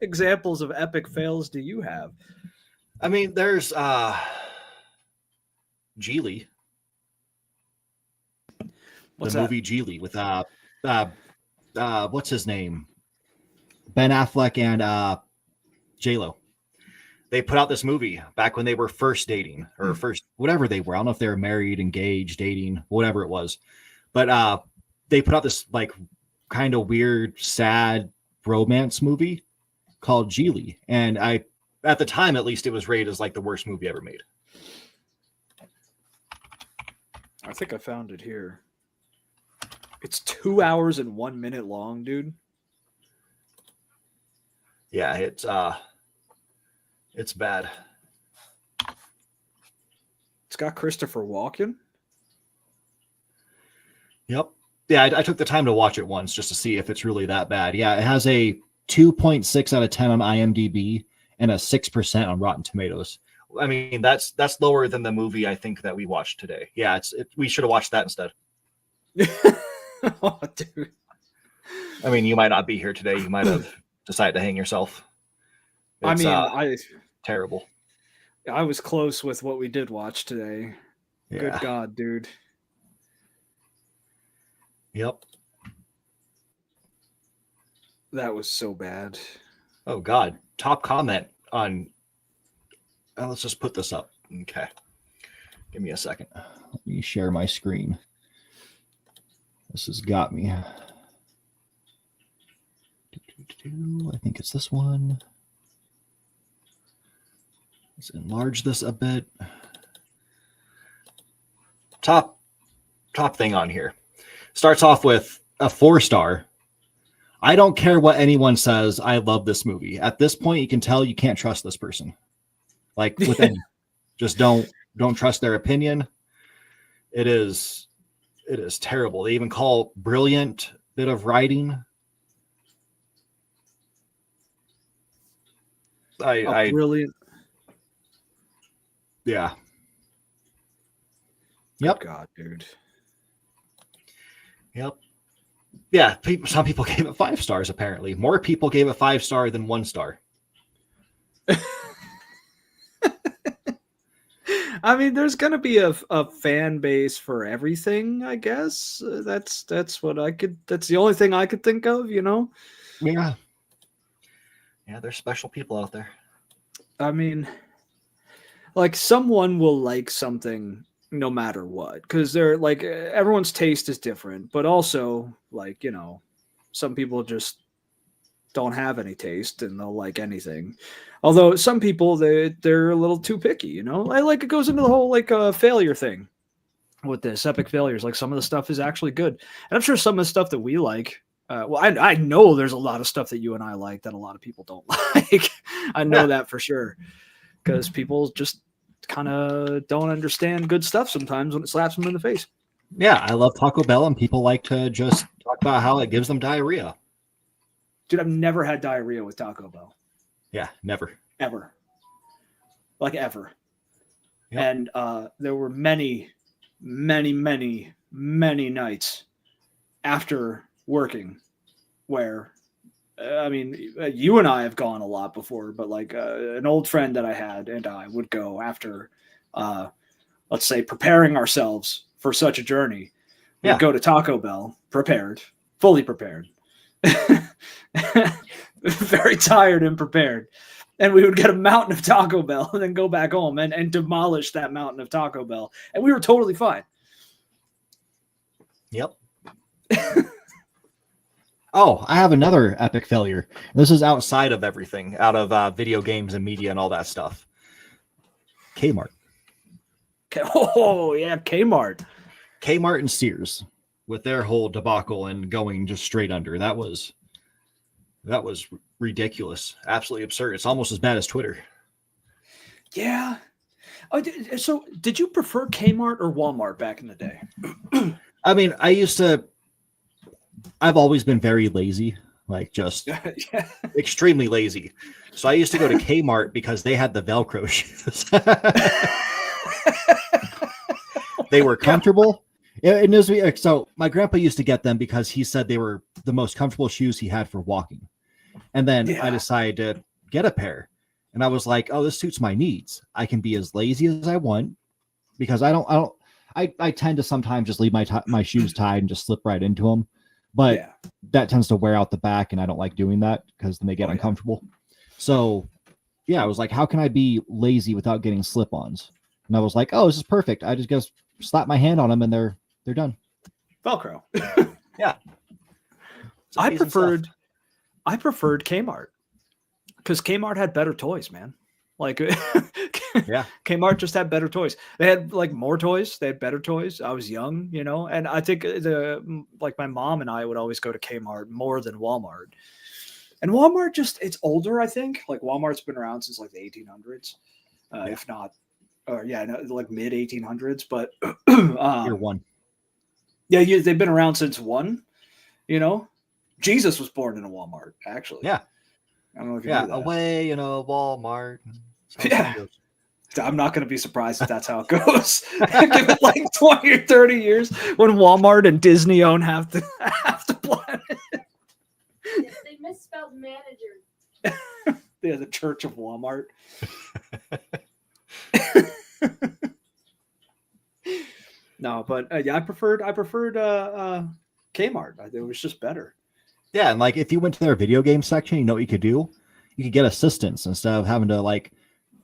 examples of epic fails do you have? I mean, there's Geely. What's the that? movie Geely with what's his name? Ben Affleck and J-Lo. They put out this movie back when they were first dating or first whatever they were. I don't know if they were married, engaged, dating, whatever it was. But they put out this like kind of weird, sad romance movie called Geely. And at the time, at least, it was rated as like the worst movie ever made. I think I found it here. It's 2 hours and 1 minute long, dude. Yeah, it's bad. It's got Christopher Walken. Yep. Yeah, I took the time to watch it once just to see if it's really that bad. Yeah, it has a 2.6 out of 10 on IMDb and a 6% on Rotten Tomatoes. I mean, that's lower than the movie I think that we watched today. Yeah, we should have watched that instead. Oh, dude. I mean, you might not be here today. You might have decided to hang yourself. It's terrible. I was close with what we did watch today. Yeah. Good God, dude. Yep. That was so bad. Oh God. Top comment on. Let's just put this up. Okay. Give me a second. Let me share my screen. This has got me. I think it's this one. Let's enlarge this a bit. Top thing on here. Starts off with a 4-star. I don't care what anyone says. I love this movie. At this point, you can tell you can't trust this person. Like with any, just don't trust their opinion. It is terrible. They even call brilliant bit of writing. Brilliant. Yeah. Yep. God, dude. Yep. Yeah. Some people gave it 5 stars. Apparently, more people gave it 5 star than 1 star. I mean, there's gonna be a fan base for everything, I guess. That's the only thing I could think of, you know? Yeah. Yeah, there's special people out there. I mean, like someone will like something no matter what, because they're like everyone's taste is different, but also like, you know, some people just don't have any taste and they'll like anything. Although some people they're a little too picky, you know. I like it goes into the whole like failure thing with this epic failures. Like some of the stuff is actually good, and I'm sure some of the stuff that we like. Well, I know there's a lot of stuff that you and I like that a lot of people don't like. I know that for sure, because people just kind of don't understand good stuff sometimes when it slaps them in the face. Yeah, I love Taco Bell, and people like to just talk about how it gives them diarrhea. Dude, I've never had diarrhea with Taco Bell. Yeah, never. Ever. Like ever. Yep. And there were many nights after working where, I mean, you and I have gone a lot before, but like an old friend that I had and I would go after, let's say, preparing ourselves for such a journey. We'd go to Taco Bell, fully prepared. Very tired and prepared, and we would get a mountain of Taco Bell and then go back home and demolish that mountain of Taco Bell, and we were totally fine. Yep. Oh, I have another epic failure. This is Outside of everything, out of video games and media and all that stuff. Kmart. Oh yeah, Kmart and Sears with their whole debacle and going just straight under. That was ridiculous. Absolutely absurd. It's almost as bad as Twitter. Yeah. Oh, so did you prefer Kmart or Walmart back in the day? I mean, I've always been very lazy, like just extremely lazy. So I used to go to Kmart because they had the Velcro shoes. They were comfortable. It knows me. So my grandpa used to get them because he said they were the most comfortable shoes he had for walking. And then I decided to get a pair, and I was like, "Oh, this suits my needs. I can be as lazy as I want because I tend to sometimes just leave my shoes tied and just slip right into them. but Yeah. that tends to wear out the back, and I don't like doing that because then they get uncomfortable. So yeah, I was like, how can I be lazy without getting slip-ons? And I was like, oh, this is perfect. I just slap my hand on them and they're done. Velcro. Yeah. I preferred Kmart because Kmart had better toys, man. Like, Yeah. Kmart just had better toys. They had like more toys. They had better toys. I was young, you know, and I think my mom and I would always go to Kmart more than Walmart. And Walmart it's older, I think. Like Walmart's been around since like the 1800s, if not, like mid 1800s. But Year one. Yeah, they've been around since one. You know, Jesus was born in a Walmart, actually. Yeah. I don't know if you knew that. Away in a Walmart. Yeah. I'm not going to be surprised if that's how it goes. Give it like 20 or 30 years when Walmart and Disney own half the planet. They misspelled manager. Yeah, the Church of Walmart. No, but yeah, I preferred Kmart. It was just better. Yeah, and like if you went to their video game section, you know what you could do? You could get assistance instead of having to like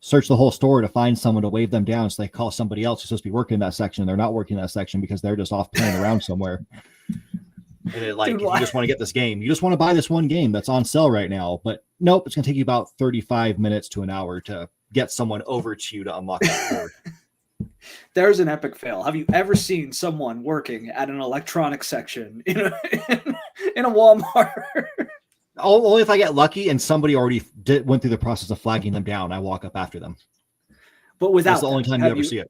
search the whole store to find someone to wave them down. So they call somebody else who's supposed to be working in that section. They're not working in that section because they're just off playing around somewhere. And if you just want to get this game, you just want to buy this one game that's on sale right now. But nope, it's going to take you about 35 minutes to an hour to get someone over to you to unlock that door. There's an epic fail. Have you ever seen someone working at an electronics section in a Walmart? Only if I get lucky and somebody already went through the process of flagging them down. I walk up after them. But without that's the only time you ever see it.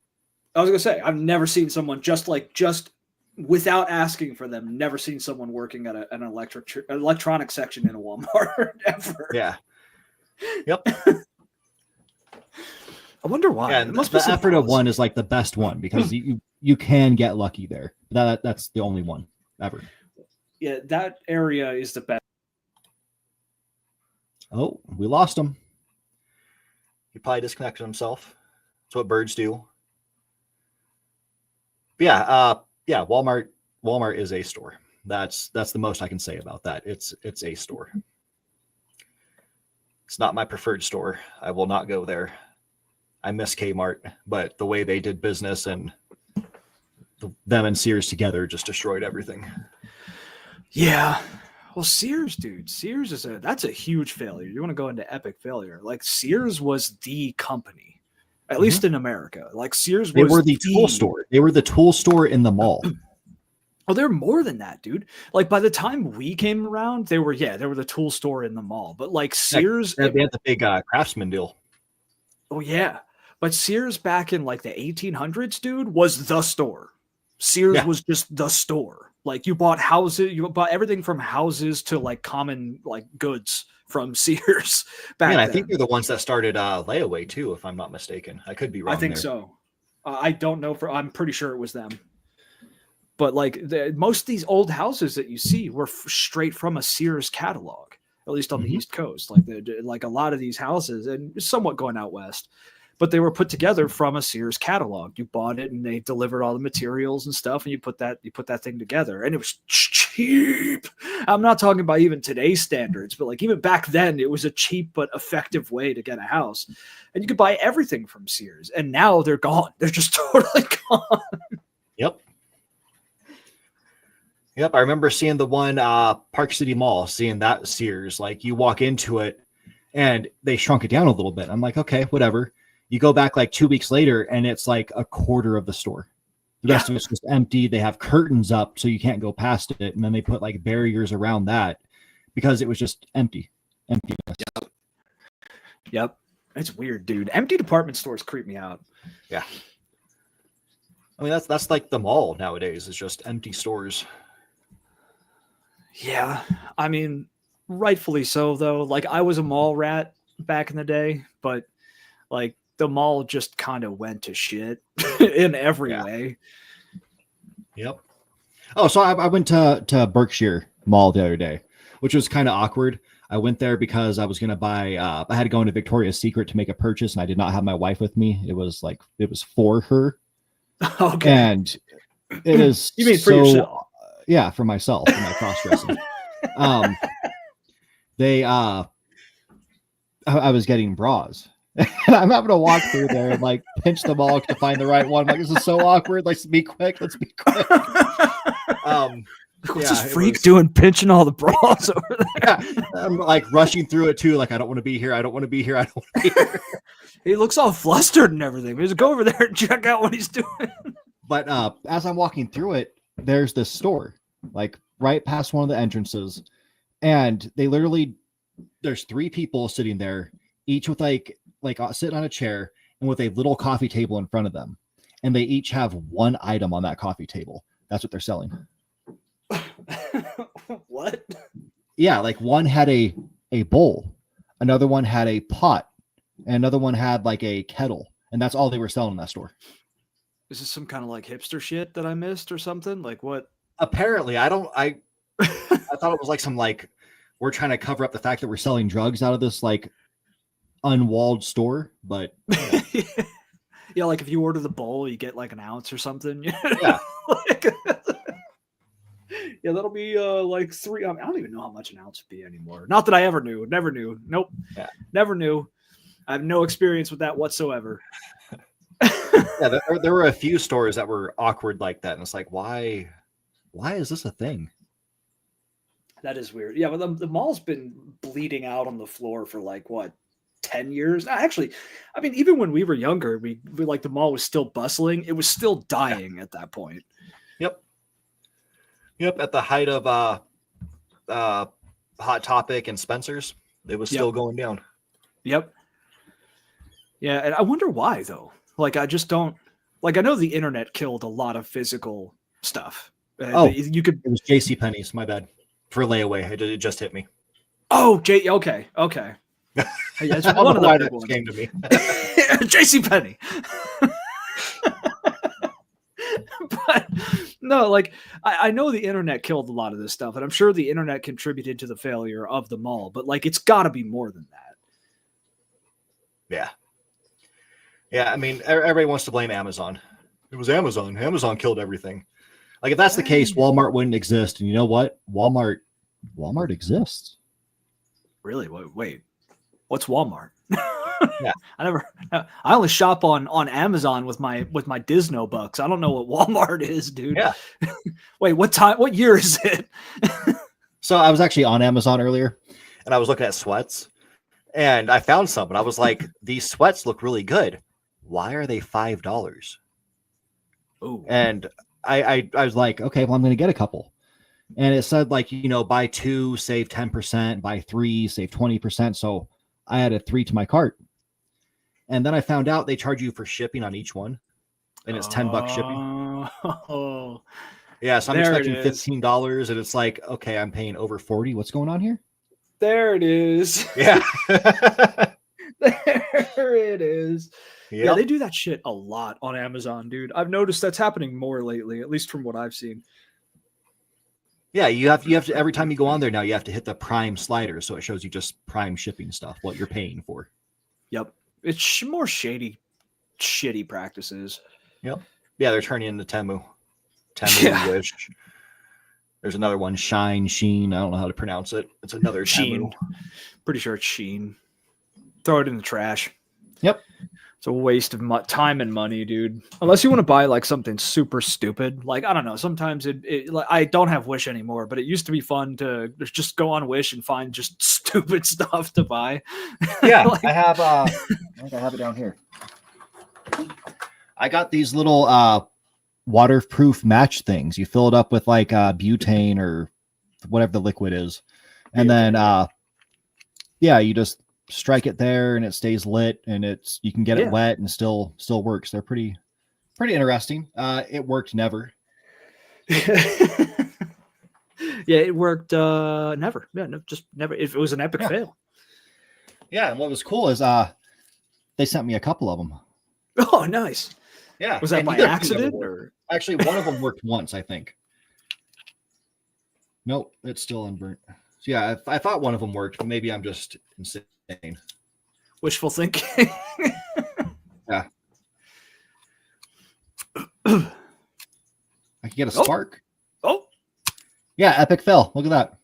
I was gonna say I've never seen someone just without asking for them. Never seen someone working at an electronic section in a Walmart ever. Yeah. Yep. I wonder why. Yeah, the effort of one is like the best one because you can get lucky there. That's the only one ever. Yeah, that area is the best. Oh, we lost him. He probably disconnected himself. That's what birds do. But yeah, Walmart is a store. That's the most I can say about that. It's a store. It's not my preferred store. I will not go there. I miss Kmart, but the way they did business and them and Sears together just destroyed everything. Yeah. Well, Sears, dude. Sears that's a huge failure. You want to go into epic failure. Like Sears was the company, at least in America. Like Sears They were the tool store. They were the tool store in the mall. Oh, they're more than that, dude. Like by the time we came around, they were the tool store in the mall. But like Sears, they had the big Craftsman deal. Oh yeah. But Sears back in like the 1800s, dude, was the store. Sears was just the store. Like you bought everything from houses to like common like goods from Sears back then. I think they're the ones that started layaway too, if I'm not mistaken. I could be wrong. I think so. I don't know I'm pretty sure it was them. But like most of these old houses that you see were straight from a Sears catalog, at least on the East Coast. Like a lot of these houses, and somewhat going out west, but they were put together from a Sears catalog. You bought it and they delivered all the materials and stuff, and you put that thing together, and it was cheap. I'm not talking about even today's standards, but like even back then it was a cheap but effective way to get a house, and you could buy everything from Sears. And now they're gone. They're just totally gone. Yep. I remember seeing the one Park City Mall, seeing that Sears. Like you walk into it and they shrunk it down a little bit. I'm like, okay, whatever. You go back like 2 weeks later and it's like a quarter of the store. The rest of it's just empty. They have curtains up so you can't go past it. And then they put like barriers around that because it was just empty. Emptiness. Yep. It's weird, dude. Empty department stores creep me out. Yeah. I mean, that's like the mall nowadays. It's just empty stores. Yeah. I mean, rightfully so, though. Like, I was a mall rat back in the day, but like the mall just kind of went to shit in every way. Yep. Oh, so I went to Berkshire Mall the other day, which was kind of awkward. I went there because I was going to buy, I had to go into Victoria's Secret to make a purchase, and I did not have my wife with me. It was for her. Okay. And it is you mean for yourself? Yeah, for myself, for my cross dressing. They I was getting bras. And I'm having to walk through there and like pinch them all to find the right one. I'm like, this is so awkward. Let's be quick. Let's be quick. What's this freak doing pinching all the bras over there? Yeah, I'm like rushing through it too. Like, I don't want to be here. I don't want to be here. I don't want to be here. He looks all flustered and everything. Just go over there and check out what he's doing. But as I'm walking through it, there's this store, like right past one of the entrances. And they literally, there's 3 people sitting there, each with like sitting on a chair and with a little coffee table in front of them. And they each have one item on that coffee table. That's what they're selling. What? Yeah, like one had a bowl, another one had a pot, and another one had like a kettle, and that's all they were selling in that store. Is this some kind of like hipster shit that I missed or something? Like what? Apparently, I thought it was like some like we're trying to cover up the fact that we're selling drugs out of this like unwalled store, but yeah, like if you order the bowl, you get like an ounce or something. Yeah. Yeah, that'll be like 3. I don't even know how much an ounce would be anymore. Not that I ever knew. Never knew. Nope. Yeah. Never knew. I have no experience with that whatsoever. Yeah, there were a few stores that were awkward like that, and it's like, why is this a thing? That is weird. Yeah, but the mall's been bleeding out on the floor for like what, 10 years? Actually, I mean, even when we were younger, we like the mall was still bustling. It was still dying at that point. Yep, at the height of Hot Topic and Spencer's, it was still going down. Yep. Yeah, and I wonder why though. Like, I just don't like. I know the internet killed a lot of physical stuff. You could. It was JCPenney's. My bad. For layaway, it just hit me. Oh, okay. Yeah, it's I one of why the that ones. came to me. JCPenney. But no, like I know the internet killed a lot of this stuff, and I'm sure the internet contributed to the failure of the mall. But like, it's got to be more than that. Yeah. I mean, everybody wants to blame Amazon. It was Amazon. Amazon killed everything. Like, if that's the case, Walmart wouldn't exist. And you know what? Walmart exists. Really? Wait. What's Walmart? Yeah. I only shop on Amazon with my Disno bucks. I don't know what Walmart is, dude. Yeah. Wait, what year is it? So I was actually on Amazon earlier, and I was looking at sweats, and I found some, and I was like, these sweats look really good. Why are they $5? Oh. And I was like, okay, well, I'm going to get a couple. And it said, like, buy 2, save 10%, buy 3, save 20%. So I added 3 to my cart. And then I found out they charge you for shipping on each one. And it's $10 shipping. Oh, yeah. So I'm there expecting $15. And it's like, okay, I'm paying over 40. What's going on here? there it is. Yeah. There it is. Yep. Yeah, they do that shit a lot on Amazon, dude. I've noticed that's happening more lately, at least from what I've seen. Yeah, you have to, every time you go on there now, you have to hit the Prime slider, so it shows you just Prime shipping stuff, what you're paying for. Yep. It's more shitty practices. Yep. Yeah, they're turning into Temu. Yeah. Wish. There's another one, Sheen. I don't know how to pronounce it. It's another Sheen. Temu. Pretty sure it's Sheen. Throw it in the trash. Yep. It's a waste of time and money, dude. Unless you want to buy like something super stupid. Like, I don't know. Sometimes like, I don't have Wish anymore, but it used to be fun to just go on Wish and find just stupid stuff to buy. Yeah, Like, I have I think I have it down here. I got these little waterproof match things. You fill it up with like butane or whatever the liquid is. And then yeah, you just strike it there and it stays lit, and you can get it wet and still works. They're pretty interesting. It worked never. Yeah, it worked never. Yeah, no, just never. It was an epic fail. Yeah, and what was cool is they sent me a couple of them. Oh, nice. Yeah. Was that by accident or? Actually, one of them worked once, I think. Nope, it's still unburnt. So yeah, I thought one of them worked, but maybe I'm just insane. Wishful thinking. Yeah. I can get a spark. Oh, Yeah, epic fail. Look at that.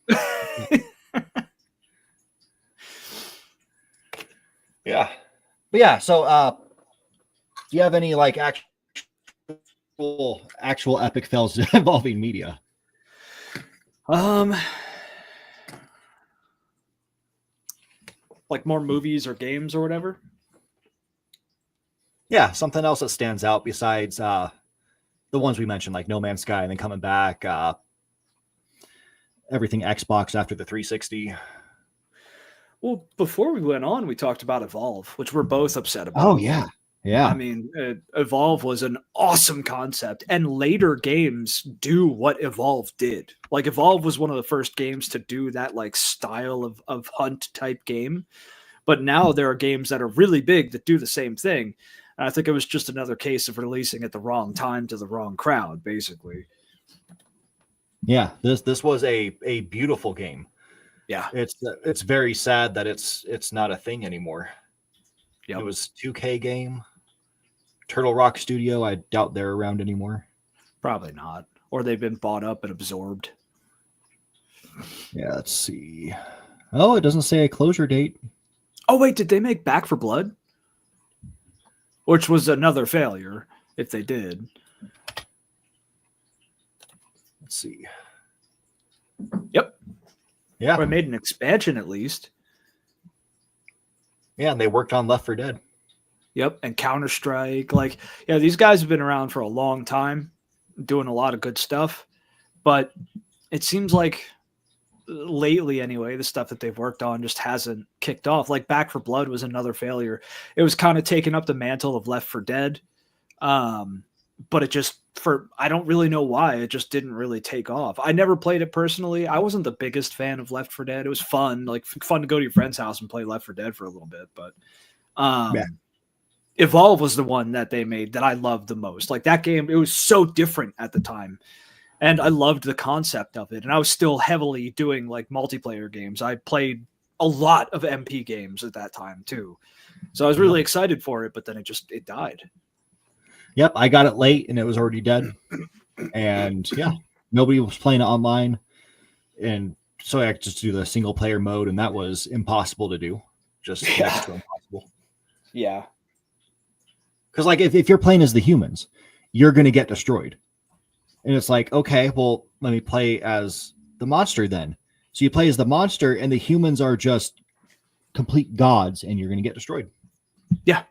Yeah. But yeah, so do you have any like actual epic fails involving media? Like more movies or games or whatever. Yeah, something else that stands out besides the ones we mentioned, like No Man's Sky, and then coming back, everything Xbox after the 360. Well, before we went on, we talked about Evolve, which we're both upset about. Oh yeah. Yeah. I mean, Evolve was an awesome concept, and later games do what Evolve did. Like Evolve was one of the first games to do that like style of hunt type game. But now there are games that are really big that do the same thing. And I think it was just another case of releasing at the wrong time to the wrong crowd, basically. Yeah, this was a beautiful game. Yeah. It's very sad that it's not a thing anymore. Yep. It was 2K game. Turtle Rock Studio, I doubt they're around anymore. Probably not. Or they've been bought up and absorbed. Yeah, let's see. Oh, it doesn't say a closure date. Oh, wait, did they make Back for Blood? Which was another failure, if they did. Let's see. Yep. Yeah. Or I made an expansion at least. Yeah, and they worked on Left 4 Dead. Yep, and Counter-Strike. Like, yeah, these guys have been around for a long time, doing a lot of good stuff. But it seems like lately, anyway, the stuff that they've worked on just hasn't kicked off. Like Back for Blood was another failure. It was kind of taking up the mantle of Left 4 Dead. But it just, I don't really know why, it just didn't really take off. I never played it personally. I wasn't the biggest fan of Left 4 Dead. It was fun, like fun to go to your friend's house and play Left 4 Dead for a little bit. But Yeah. Evolve was the one that they made that I loved the most. Like that game, it was so different at the time. And I loved the concept of it. And I was still heavily doing like multiplayer games. I played a lot of MP games at that time too. So I was really excited for it, but then it died. Yep, I got it late and it was already dead. And yeah, nobody was playing it online. And so I had to just do the single player mode, and that was impossible to do. Just next to impossible. Yeah. Because like if you're playing as the humans, you're gonna get destroyed. And it's like, okay, well, let me play as the monster then. So you play as the monster and the humans are just complete gods and you're gonna get destroyed. Yeah.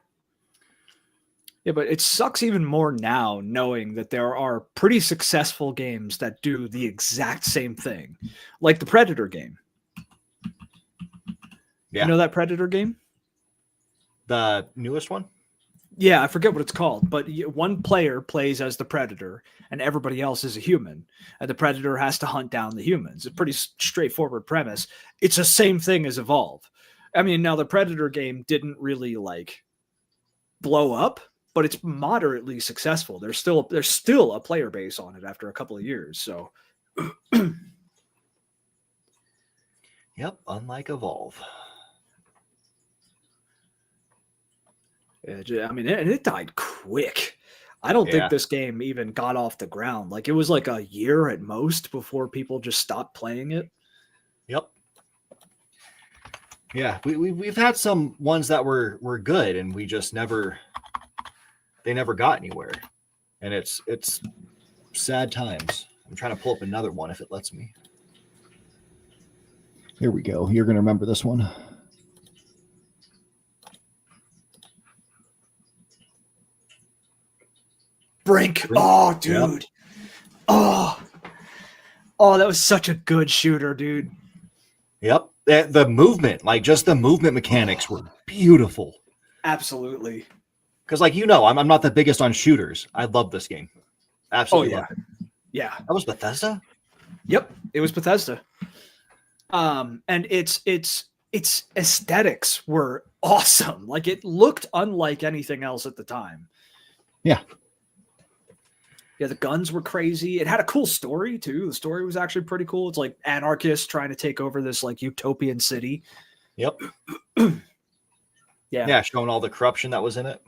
Yeah, but it sucks even more now knowing that there are pretty successful games that do the exact same thing. Like the Predator game. Yeah. You know that Predator game? The newest one? Yeah, I forget what it's called, but one player plays as the Predator and everybody else is a human. And the Predator has to hunt down the humans. It's a pretty straightforward premise. It's the same thing as Evolve. I mean, now the Predator game didn't really like blow up, but it's moderately successful. There's still a player base on it after a couple of years. So, Yep, unlike Evolve. I mean, it died quick. I don't think this game even got off the ground. Like it was like a year at most before people just stopped playing it. Yep. Yeah, we've had some ones that were good, and we just never got anywhere, and it's sad times. I'm trying to pull up another one if it lets me. Here we go. You're gonna remember this one. Brink. Oh, dude. Yep. Oh, that was such a good shooter, dude. Yep. The movement, like just the movement mechanics were beautiful. Absolutely. Because like, I'm not the biggest on shooters. I love this game. Absolutely. Oh, yeah. Love it. Yeah. That was Bethesda? Yep. It was Bethesda. And its aesthetics were awesome. Like it looked unlike anything else at the time. Yeah. Yeah, the guns were crazy. It had a cool story too. The story was actually pretty cool. It's like anarchists trying to take over this like utopian city. Yep. Yeah. Yeah, showing all the corruption that was in it.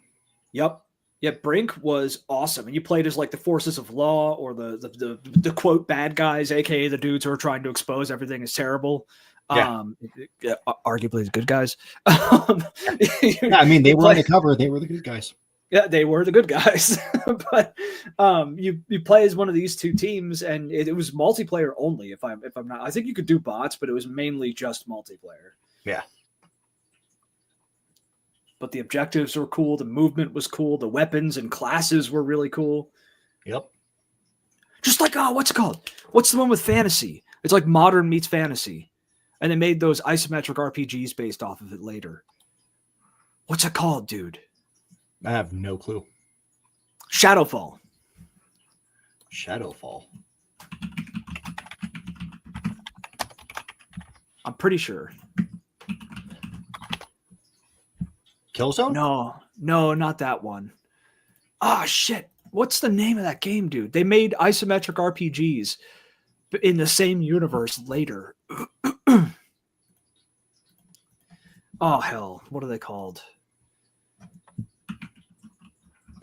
Yep. Yeah, Brink was awesome, and you played as like the forces of law or the quote bad guys, aka the dudes who are trying to expose everything is terrible. Yeah. Arguably the good guys. Yeah, I mean, they were on the cover. They were the good guys. Yeah, they were the good guys. But you play as one of these two teams, and it was multiplayer only. If I'm not, I think you could do bots, but it was mainly just multiplayer. Yeah. But the objectives were cool. The movement was cool. The weapons and classes were really cool. Yep. Just like, what's it called? What's the one with fantasy? It's like modern meets fantasy. And they made those isometric RPGs based off of it later. What's it called, dude? I have no clue. Shadowfall. Shadowfall. I'm pretty sure. Killzone? No, not that one. Shit. What's the name of that game, dude? They made isometric RPGs in the same universe later. Oh, hell. What are they called?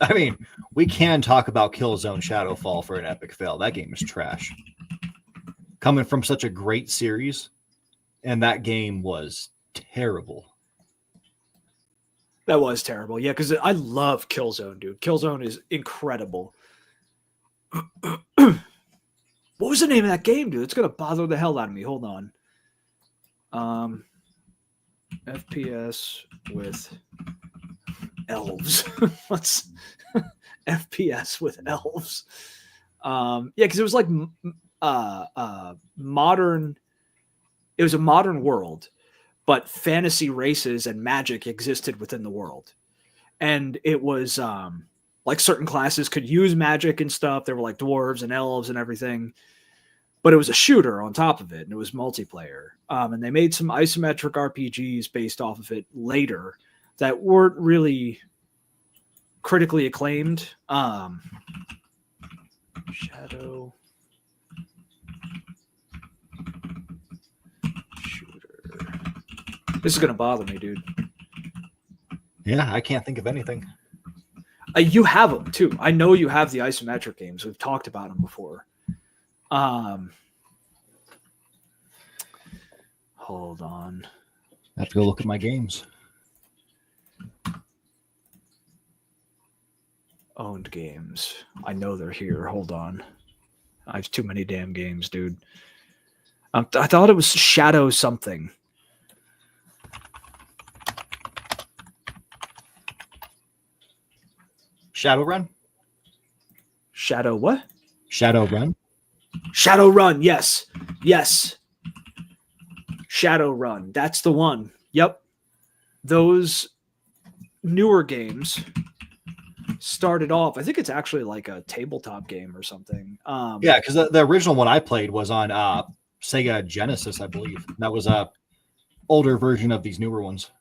I mean, we can talk about Killzone Shadowfall for an epic fail. That game is trash. Coming from such a great series, and that game was terrible. That was terrible. Yeah, because I love Killzone, dude. Killzone is incredible. What was the name of that game, dude? It's going to bother the hell out of me. Hold on. FPS with elves. What's FPS with elves? Yeah, because it was like modern. It was a modern world, but fantasy races and magic existed within the world. And it was like certain classes could use magic and stuff. There were like dwarves and elves and everything. But it was a shooter on top of it, and it was multiplayer. And they made some isometric RPGs based off of it later that weren't really critically acclaimed. Shadow shooter. This is going to bother me, dude. Yeah, I can't think of anything. You have them, too. I know you have the isometric games. We've talked about them before. Hold on. I have to go look at my games. Owned games. I know they're here. Hold on. I have too many damn games, dude. I thought it was Shadow something. Shadowrun? Shadow what? Shadowrun. Shadowrun, yes. Yes. Shadowrun. That's the one. Yep. Those newer games started off, I think it's actually like a tabletop game or something. Yeah, because the original one I played was on Sega Genesis, I believe. That was a older version of these newer ones.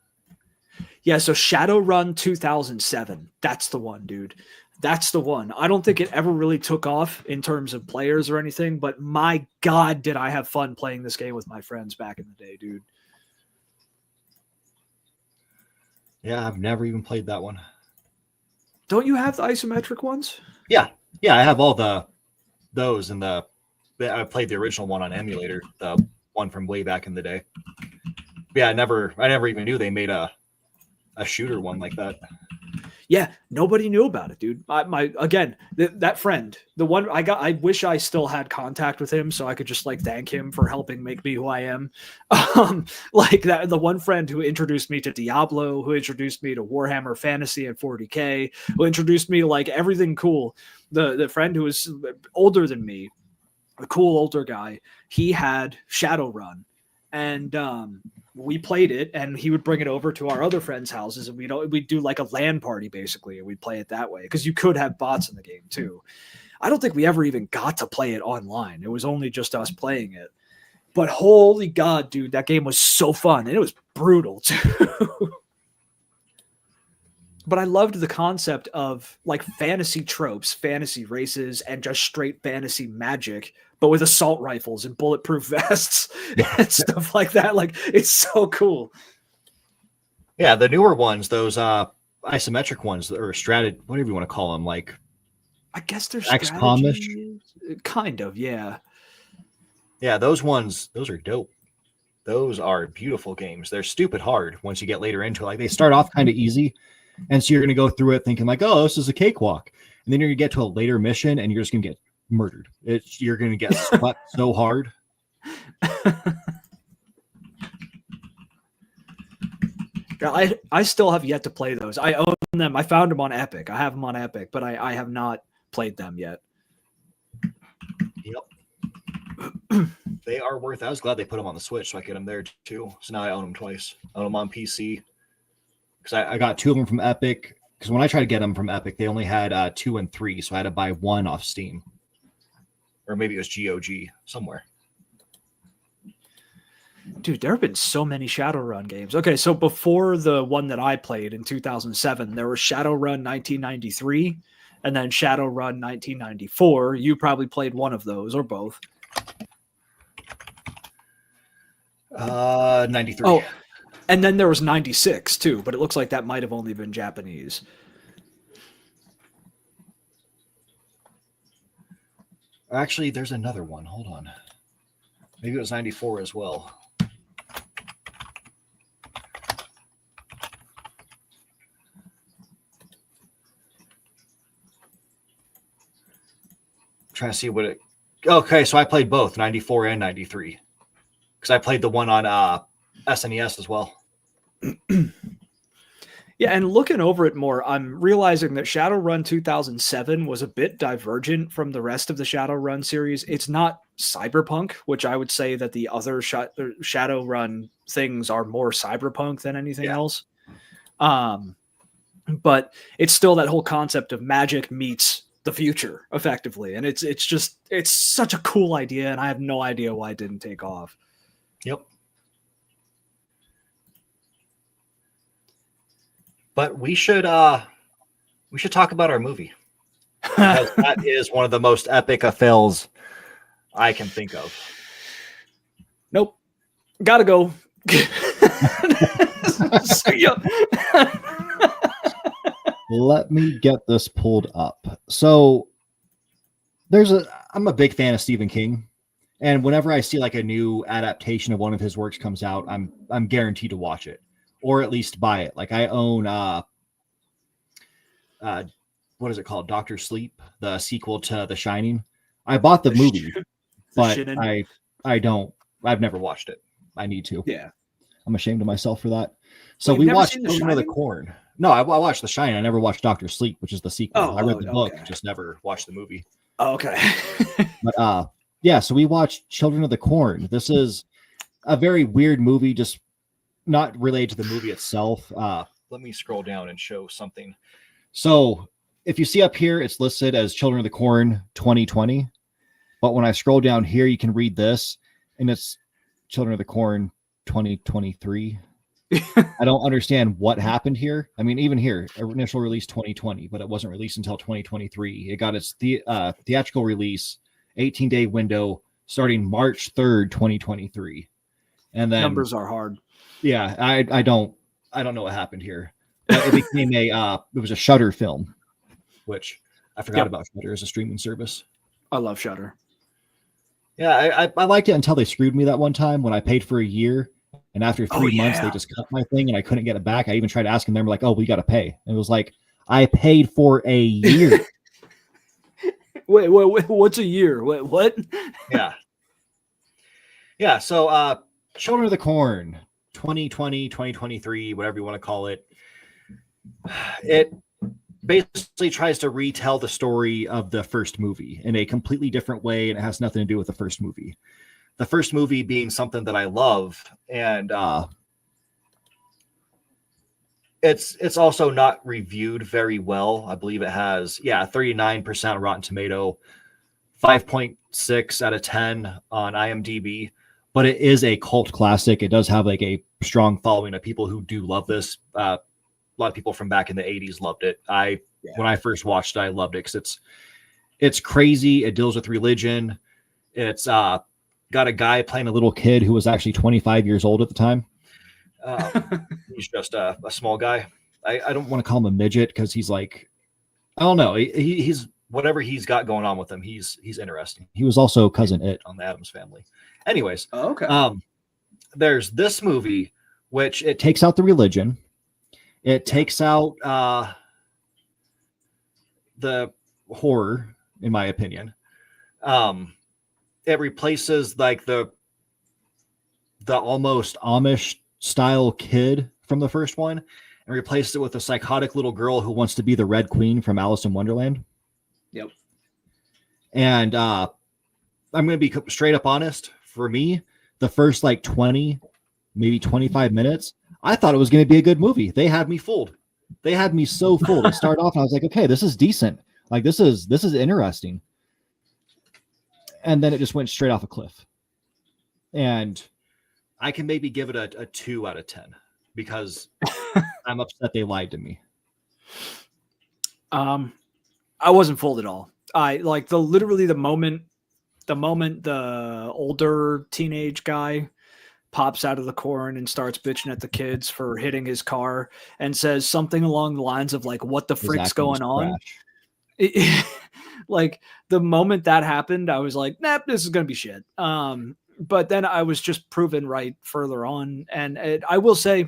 Yeah, so Shadowrun 2007. That's the one, dude. That's the one. I don't think it ever really took off in terms of players or anything, but my God, did I have fun playing this game with my friends back in the day, dude. Yeah, I've never even played that one. Don't you have the isometric ones? Yeah, I have all those, and I played the original one on emulator, the one from way back in the day. Yeah, I never even knew they made a shooter one like that. Yeah, nobody knew about it, dude. That friend, the one I got, I wish I still had contact with him so I could just like thank him for helping make me who I am. Like that, the one friend who introduced me to Diablo, who introduced me to Warhammer Fantasy and 40K, who introduced me to like everything cool. The friend who was older than me, a cool older guy, he had Shadowrun, and we played it, and he would bring it over to our other friends' houses, and we'd do like a LAN party basically, and we'd play it that way because you could have bots in the game too. I don't think we ever even got to play it online. It was only just us playing it. But holy God, dude, that game was so fun, and it was brutal too. But I loved the concept of like fantasy tropes, fantasy races, and just straight fantasy magic, but with assault rifles and bulletproof vests and stuff like that. Like, it's so cool. Yeah, the newer ones, those isometric ones or strategy, whatever you want to call them, like I guess they're XCOM-ish? strategy. Kind of, yeah. Yeah, those ones, those are dope. Those are beautiful games. They're stupid hard once you get later into it. Like they start off kind of easy, and so you're going to go through it thinking like, oh, this is a cakewalk, and then you're going to get to a later mission, and you're just going to get murdered. You're going to get swept so hard. I still have yet to play those. I own them. I found them on Epic. I have them on Epic, but I have not played them yet. Yep. They are worth. I was glad they put them on the Switch, so I get them there too. So now I own them twice. I own them on PC because I got 2 of them from Epic. Because when I tried to get them from Epic, they only had 2 and 3, so I had to buy 1 off Steam, or maybe it was GOG somewhere. Dude, there have been so many Shadowrun games. Okay, so before the one that I played in 2007, there was Shadowrun 1993 and then Shadowrun 1994. You probably played one of those or both. 93. Oh, and then there was 96 too, but it looks like that might have only been Japanese. Actually, there's another one. Hold on. Maybe it was 94 as well. Trying to see what it. Okay, so I played both 94 and 93 because I played the one on SNES as well. Yeah, and looking over it more, I'm realizing that Shadowrun 2007 was a bit divergent from the rest of the Shadowrun series. It's not cyberpunk, which I would say that the other Shadowrun things are more cyberpunk than anything else. But it's still that whole concept of magic meets the future, effectively, and it's such a cool idea, and I have no idea why it didn't take off. Yep. But we should talk about our movie. Because that is one of the most epic of fails I can think of. Nope. Gotta go. See ya. Let me get this pulled up. So I'm a big fan of Stephen King, and whenever I see like a new adaptation of one of his works comes out, I'm guaranteed to watch it or at least buy it. Like I own what is it called? Dr. Sleep, the sequel to The Shining. I bought the movie, but I've never watched it. I need to. Yeah. I'm ashamed of myself for that. So Wait, we never watched seen The Children of the Shining? Corn. No, I watched The Shining. I never watched Dr. Sleep, which is the sequel. Oh, I read the book, okay. Just never watched the movie. Oh, okay. but yeah. So we watched Children of the Corn. This is a very weird movie, just not related to the movie itself. Let me scroll down and show something. So if you see up here, it's listed as Children of the Corn 2020. But when I scroll down here, you can read this, and it's Children of the Corn 2023. I don't understand what happened here. I mean, even here, initial release 2020, but it wasn't released until 2023. It got its theatrical release, 18-day window, starting March 3rd, 2023. And then Numbers are hard. Yeah, I don't know what happened here. But it became it was a Shudder film, which I forgot about Shudder as a streaming service. I love Shudder. Yeah, I liked it until they screwed me that one time when I paid for a year. And after 3 months, they just cut my thing and I couldn't get it back. I even tried asking them, like, oh, we got to pay. And it was like, I paid for a year. Wait, what's a year? Wait, what? Yeah. Yeah. So, Children of the Corn, 2020, 2023, whatever you want to call it. It basically tries to retell the story of the first movie in a completely different way. And it has nothing to do with the first movie. The first movie being something that I love, and it's also not reviewed very well. I believe it has 39% Rotten Tomato, 5.6 out of 10 on IMDb. But it is a cult classic. It does have like a strong following of people who do love this. A lot of people from back in the 80s loved it. When I first watched it, I loved it because it's crazy. It deals with religion. It's got a guy playing a little kid who was actually 25 years old at the time. He's just a small guy. I don't want to call him a midget because he's like, I don't know. He's Whatever he's got going on with him, he's interesting he was also cousin It. on the Addams Family. Anyways, Oh, okay. there's this movie which It takes out the religion. It takes out the horror, in my opinion. It replaces like the Almost Amish style kid from the first one and replaces it with a psychotic little girl who wants to be the Red Queen from Alice in Wonderland. Yep. And I'm going to be straight up honest. For me, the first like 20, maybe 25 minutes, I thought it was going to be a good movie. They had me fooled. They had me so fooled. It started off and I was like, okay, this is decent. Like this is interesting. And then it just went straight off a cliff. And I can maybe give it a 2 out of 10 because I'm upset they lied to me. I wasn't fooled at all. I like literally the moment the older teenage guy pops out of the corn and starts bitching at the kids for hitting his car and says something along the lines of like, what the frick's going on? Like the moment that happened, I was like, nah, this is going to be shit. But then I was just proven right further on. And I will say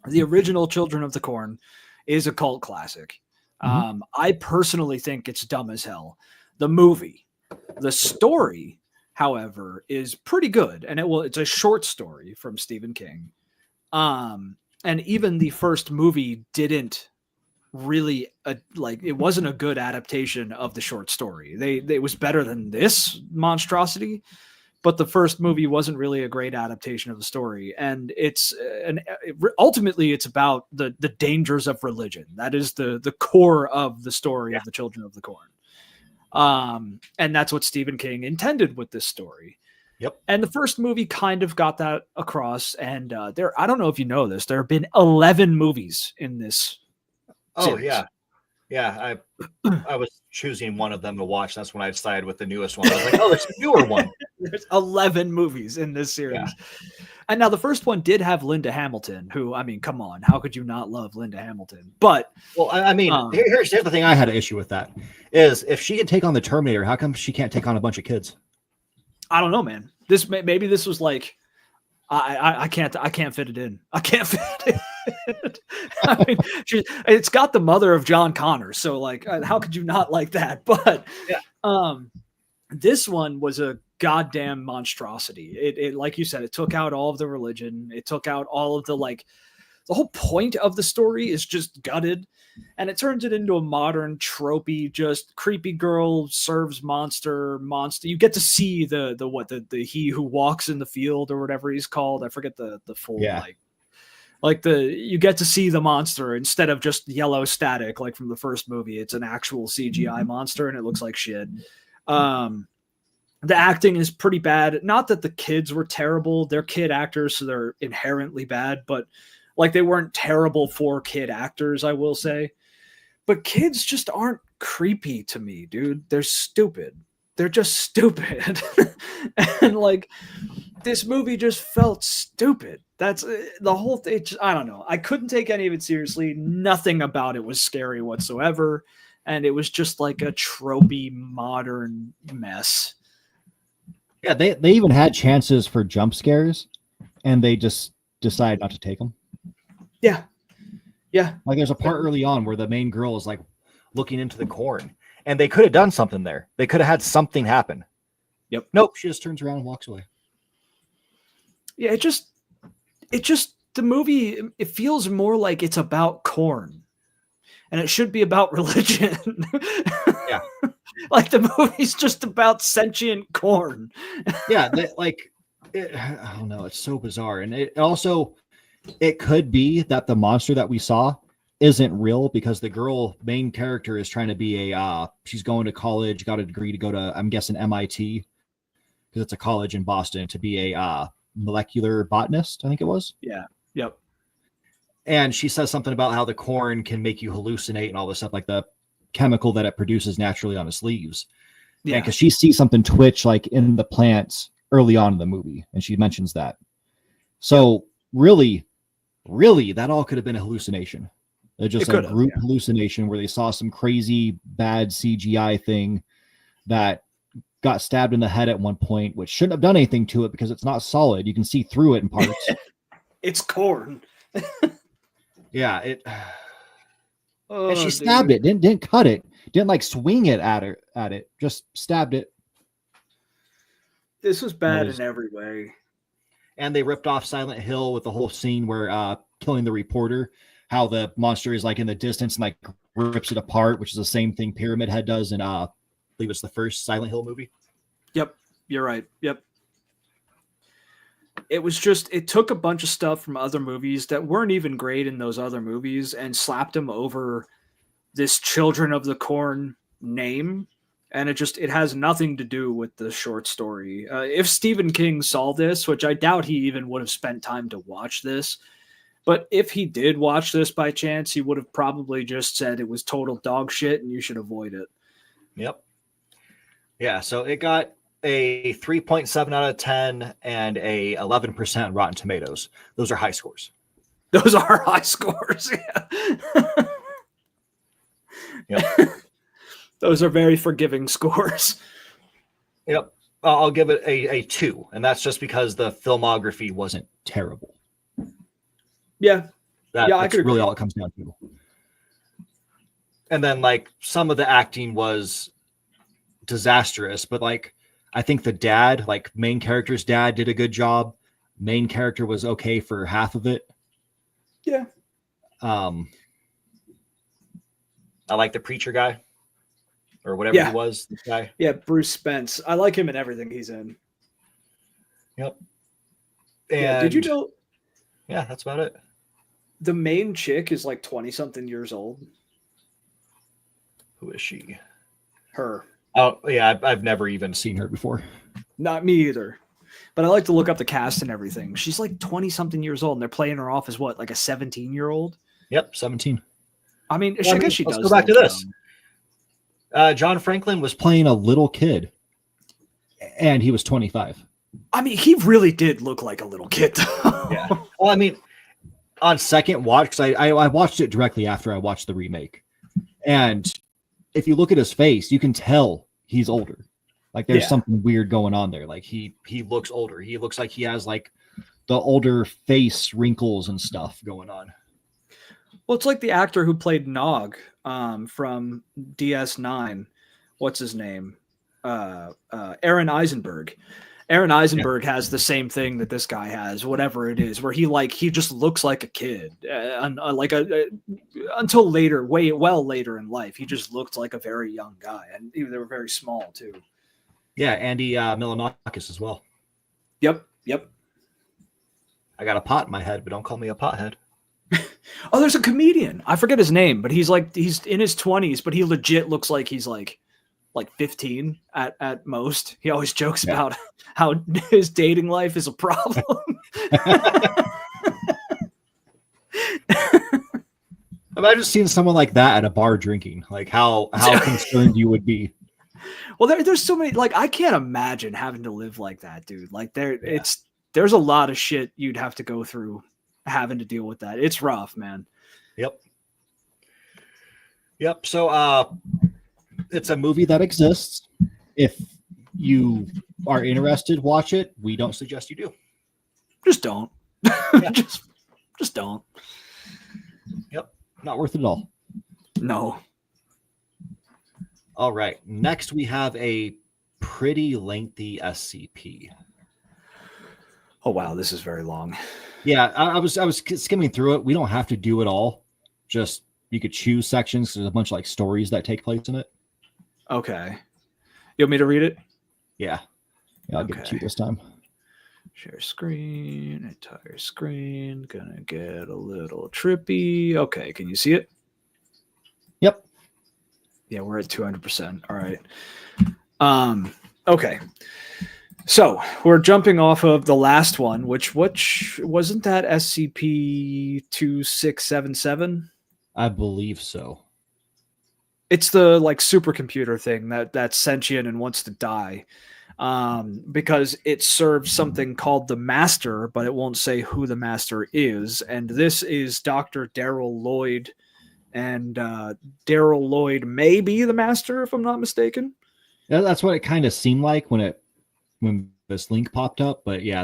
the original Children of the Corn is a cult classic. I personally think it's dumb as hell. The movie, the story, however, is pretty good. And it's a short story from Stephen King. And even the first movie didn't really it wasn't a good adaptation of the short story. It was better than this monstrosity, but the first movie wasn't really a great adaptation of the story. And ultimately it's about the dangers of religion. That is the core of the story of the Children of the Corn. And that's what Stephen King intended with this story. Yep. And the first movie kind of got that across. And I don't know if you know this, there have been 11 movies in this series. Yeah. I was choosing one of them to watch. That's when I decided with the newest one. I was like, oh, there's a newer one. There's 11 movies in this series. Yeah. And now the first one did have Linda Hamilton, who, I mean, come on, how could you not love Linda Hamilton? But well, I mean, here's the thing I had an issue with that is if she can take on the Terminator, how come she can't take on a bunch of kids? I don't know, man. Maybe this was like, I can't fit it in. I can't fit it in. I mean, it's got the mother of John Connor, so like, how could you not like that? But this one was a goddamn monstrosity. It like you said, it took out all of the religion. It took out all of the whole point of the story is just gutted, and it turns it into a modern tropey, just creepy girl serves monster. You get to see the he who walks in the field or whatever he's called. I forget the full you get to see the monster instead of just yellow static like from the first movie. It's an actual CGI monster and it looks like shit. The acting is pretty bad. Not that the kids were terrible. They're kid actors, so they're inherently bad, but like they weren't terrible for kid actors, I will say. But kids just aren't creepy to me, dude. They're stupid. They're just stupid. And like this movie just felt stupid. That's the whole thing. I don't know. I couldn't take any of it seriously. Nothing about it was scary whatsoever. And it was just like a tropey modern mess. Yeah, they even had chances for jump scares, and they just decided not to take them. Yeah. Like there's a part early on where the main girl is like looking into the corn, and they could have done something there. They could have had something happen. Yep. Nope. She just turns around and walks away. Yeah, it just the movie, it feels more like it's about corn, and it should be about religion. Yeah. Like the movie's just about sentient corn. Yeah, I don't know. It's so bizarre. And it could be that the monster that we saw isn't real because the main character is trying to be she's going to college, got a degree to go to, I'm guessing MIT, because it's a college in Boston, to be a molecular botanist, I think it was. Yeah. Yep. And she says something about how the corn can make you hallucinate and all this stuff, like the chemical that it produces naturally on its leaves. Yeah, because she sees something twitch like in the plants early on in the movie, and she mentions that. So really, that all could have been a hallucination. It's just It a could have, group yeah. hallucination where they saw some crazy bad CGI thing that got stabbed in the head at one point, which shouldn't have done anything to it because it's not solid. You can see through it in parts. It's corn. Yeah, it. And she stabbed it, didn't cut it, didn't like swing it at it, just stabbed it. This was bad was- in every way. And they ripped off Silent Hill with the whole scene where killing the reporter, how the monster is like in the distance and like rips it apart, which is the same thing Pyramid Head does in I believe it's the first Silent Hill movie. Yep, you're right. Yep. It was just, it took a bunch of stuff from other movies that weren't even great in those other movies and slapped them over this Children of the Corn name. And it has nothing to do with the short story. If Stephen King saw this, which I doubt he even would have spent time to watch this, but if he did watch this by chance, he would have probably just said it was total dog shit and you should avoid it. Yep. Yeah, so it got a 3.7 out of 10 and a 11% Rotten Tomatoes. Those are high scores. Those are high scores. Yeah. Yep. Those are very forgiving scores. Yep. I'll give it a 2, and that's just because the filmography wasn't terrible. Yeah. That's I could really agree. all it comes down to. And then like some of the acting was disastrous, but like I think the dad, like main character's dad, did a good job. Main character was okay for half of it. Yeah. I like the preacher guy or whatever Yeah. he was. This guy. Yeah, Bruce Spence. I like him in everything he's in. Yep. Yeah. Did you And- know Yeah, that's about it. the main chick is like 20-something years old? Who is she? Her. Oh, yeah, I've never even seen her before. Not me either. But I like to look up the cast and everything. She's like 20-something years old, and they're playing her off as what, like a 17-year-old? Yep, 17. I mean, Well, I guess she let's does. go back to look this. young. John Franklin was Playing a little kid, and he was 25. I mean, he really did look like a little kid. Though. Yeah. Well, I mean, on second watch, because I watched it directly after I watched the remake. And if you look at his face, you can tell he's older. Like there's Yeah. something weird going on there. Like he looks older. He looks like he has like the older face wrinkles and stuff going on. Well, it's like the actor who played Nog from DS9. What's his name? Aaron Eisenberg. Aaron Eisenberg has the same thing that this guy has, whatever it is, where he just looks like a kid, until later, later in life, he just looked like a very young guy, and they were very small too. Yeah, Andy Milonakis as well. Yep. I got a pot in my head, but don't call me a pothead. Oh, there's a comedian. I forget his name, but he's in his 20s, but he legit looks like he's like 15 at most. He always jokes about how his dating life is a problem. Imagine seeing someone like that at a bar drinking. Like how concerned you would be. Well, there's so many, like, I can't imagine having to live like that, dude. Like there's a lot of shit you'd have to go through having to deal with that. It's rough, man. Yep. So it's a movie that exists. If you are interested, watch it. We don't suggest you do. Just don't. Just don't. Yep. Not worth it at all. No. All right. Next, we have a pretty lengthy SCP. Oh wow, this is very long. Yeah, I was skimming through it. We don't have to do it all. Just you could choose sections. There's a bunch of like stories that take place in it. Okay. You want me to read it? Yeah. Yeah, I'll give it to you Okay. this time. Share screen, entire screen. Gonna get a little trippy. Okay, can you see it? Yep. Yeah, we're at 200%. All right. Okay. So we're jumping off of the last one, which wasn't that SCP-2677? I believe so. It's the like supercomputer thing that's sentient and wants to die. Because it serves something called the Master, but it won't say who the Master is. And this is Dr. Daryl Lloyd and Daryl Lloyd may be the master, if I'm not mistaken. Yeah, that's what it kind of seemed like when this link popped up. But yeah,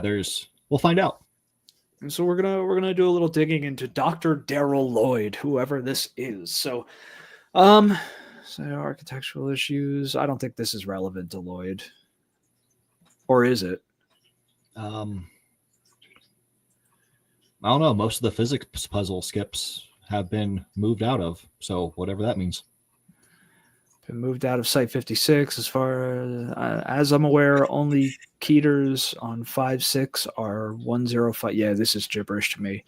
we'll find out. And so we're gonna do a little digging into Dr. Daryl Lloyd, whoever this is. So, so architectural issues. I don't think this is relevant to Lloyd, or is it? I don't know. Most of the physics puzzle skips have been moved out of, so whatever that means. Been moved out of Site 56. As far as I'm aware, only Keters on 5.6 are 105. Yeah, this is gibberish to me.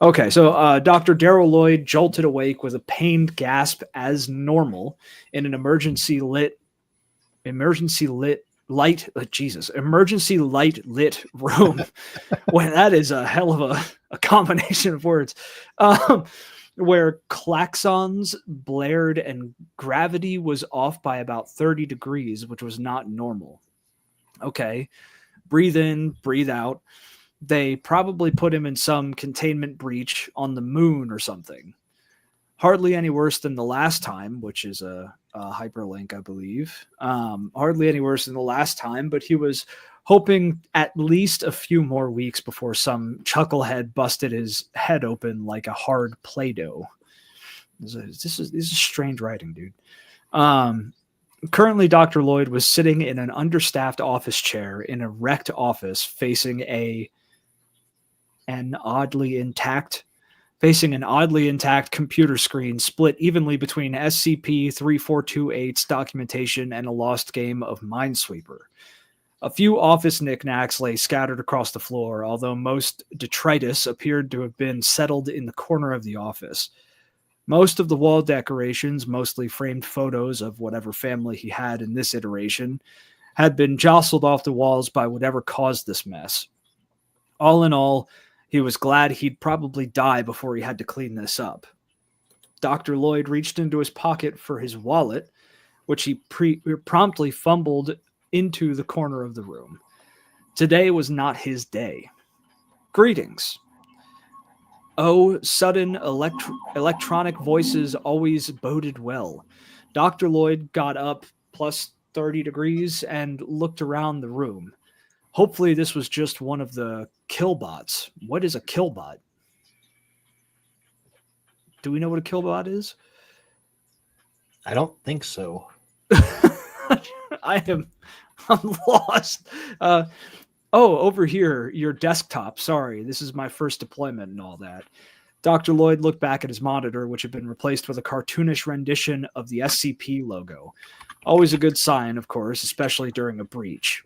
Okay, so Dr. Daryl Lloyd jolted awake with a pained gasp as normal in an emergency light lit room. Well, that is a hell of a combination of words. Where klaxons blared and gravity was off by about 30 degrees, which was not normal. Okay, breathe in, breathe out. They probably put him in some containment breach on the moon or something. Hardly any worse than the last time, which is a hyperlink, I believe. Hardly any worse than the last time, but he was hoping at least a few more weeks before some chucklehead busted his head open like a hard Play-Doh. This is strange writing, dude. Currently, Dr. Lloyd was sitting in an understaffed office chair in a wrecked office facing an oddly intact computer screen split evenly between SCP-3428's documentation and a lost game of Minesweeper. A few office knickknacks lay scattered across the floor, although most detritus appeared to have been settled in the corner of the office. Most of the wall decorations, mostly framed photos of whatever family he had in this iteration, had been jostled off the walls by whatever caused this mess. All in all, he was glad he'd probably die before he had to clean this up. Dr. Lloyd reached into his pocket for his wallet, which he promptly fumbled into the corner of the room. Today was not his day. Greetings. Oh, sudden electronic voices always boded well. Dr. Lloyd got up plus 30 degrees and looked around the room. Hopefully this was just one of the killbots. What is a killbot? Do we know what a killbot is? I don't think so. I'm lost. Over here, your desktop. Sorry, this is my first deployment and all that. Dr. Lloyd looked back at his monitor, which had been replaced with a cartoonish rendition of the SCP logo. Always a good sign, of course, especially during a breach.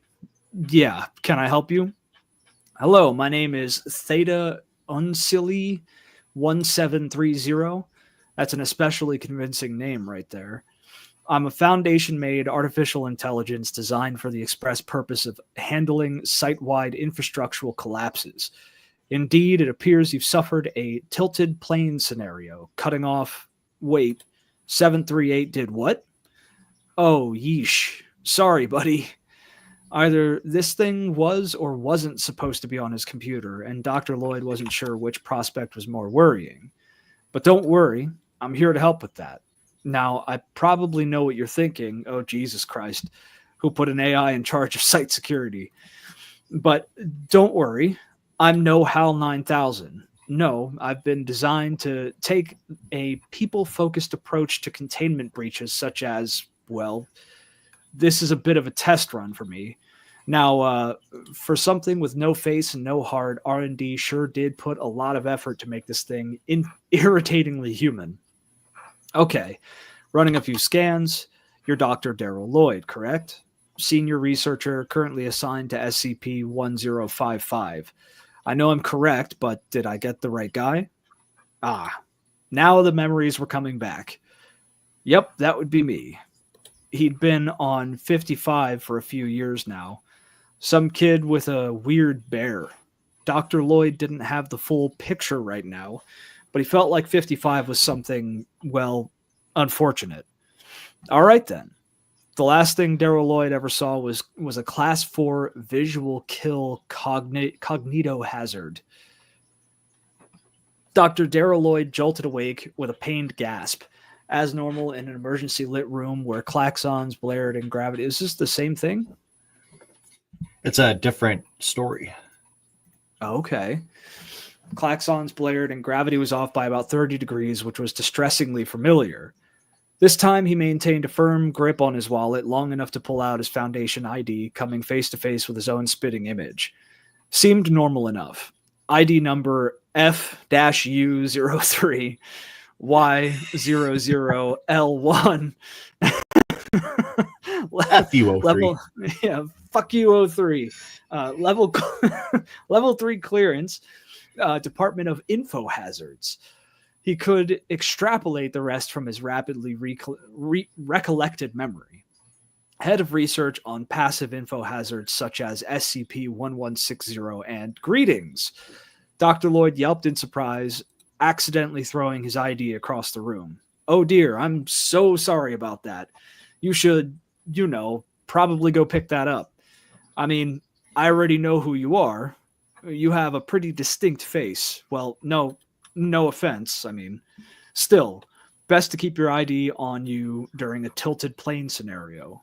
Yeah, can I help you? Hello, my name is Theta Uncili 1730. That's an especially convincing name right there. I'm a Foundation-made artificial intelligence designed for the express purpose of handling site-wide infrastructural collapses. Indeed, it appears you've suffered a tilted plane scenario, cutting off... Wait, 738 did what? Oh, yeesh. Sorry, buddy. Either this thing was or wasn't supposed to be on his computer, and Dr. Lloyd wasn't sure which prospect was more worrying. But don't worry, I'm here to help with that. Now, I probably know what you're thinking. Oh, Jesus Christ. Who put an AI in charge of site security? But don't worry. I'm no HAL 9000. No, I've been designed to take a people-focused approach to containment breaches such as, well, this is a bit of a test run for me. Now, for something with no face and no heart, R&D sure did put a lot of effort to make this thing irritatingly human. Okay, running a few scans. You're Dr. Daryl Lloyd, correct? Senior researcher currently assigned to SCP-1055. I know I'm correct, but did I get the right guy? Ah, now the memories were coming back. Yep, that would be me. He'd been on 55 for a few years now. Some kid with a weird bear. Dr. Lloyd didn't have the full picture right now, but he felt like 55 was something, well, unfortunate. All right, then. The last thing Daryl Lloyd ever saw was a Class 4 visual kill cognito hazard. Dr. Darrell Lloyd jolted awake with a pained gasp. As normal in an emergency lit room where klaxons blared and gravity. Is this the same thing? It's a different story. Okay. Klaxons blared and gravity was off by about 30 degrees, which was distressingly familiar. This time he maintained a firm grip on his wallet long enough to pull out his Foundation ID, coming face to face with his own spitting image. Seemed normal enough. ID number F-U03 Y00L1. F you, 03. Level, yeah, fuck you, 03. Level 3 clearance, Department of Info Hazards. He could extrapolate the rest from his rapidly recollected memory. Head of research on passive info hazards such as SCP-1160 and greetings. Dr. Lloyd yelped in surprise, accidentally throwing his ID across the room. Oh dear, I'm so sorry about that. You should, probably go pick that up. I mean, I already know who you are. You have a pretty distinct face. Well, no offense. I mean, still, best to keep your ID on you during a tilted plane scenario.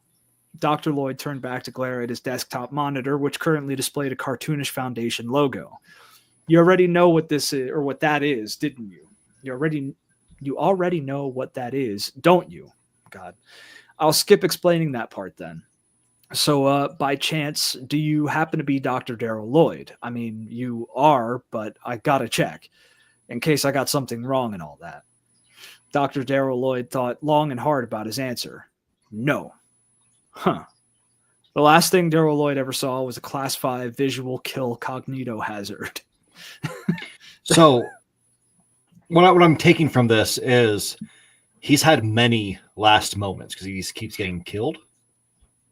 Dr. Lloyd turned back to glare at his desktop monitor, which currently displayed a cartoonish Foundation logo. You already know what this is, or what that is, didn't you? You already know what that is, don't you? God. I'll skip explaining that part then. So, by chance, do you happen to be Dr. Darrell Lloyd? I mean, you are, but I gotta check, in case I got something wrong and all that. Dr. Darrell Lloyd thought long and hard about his answer. No. Huh. The last thing Darrell Lloyd ever saw was a Class 5 visual kill cognito hazard. So, what I'm taking from this is he's had many last moments because he keeps getting killed.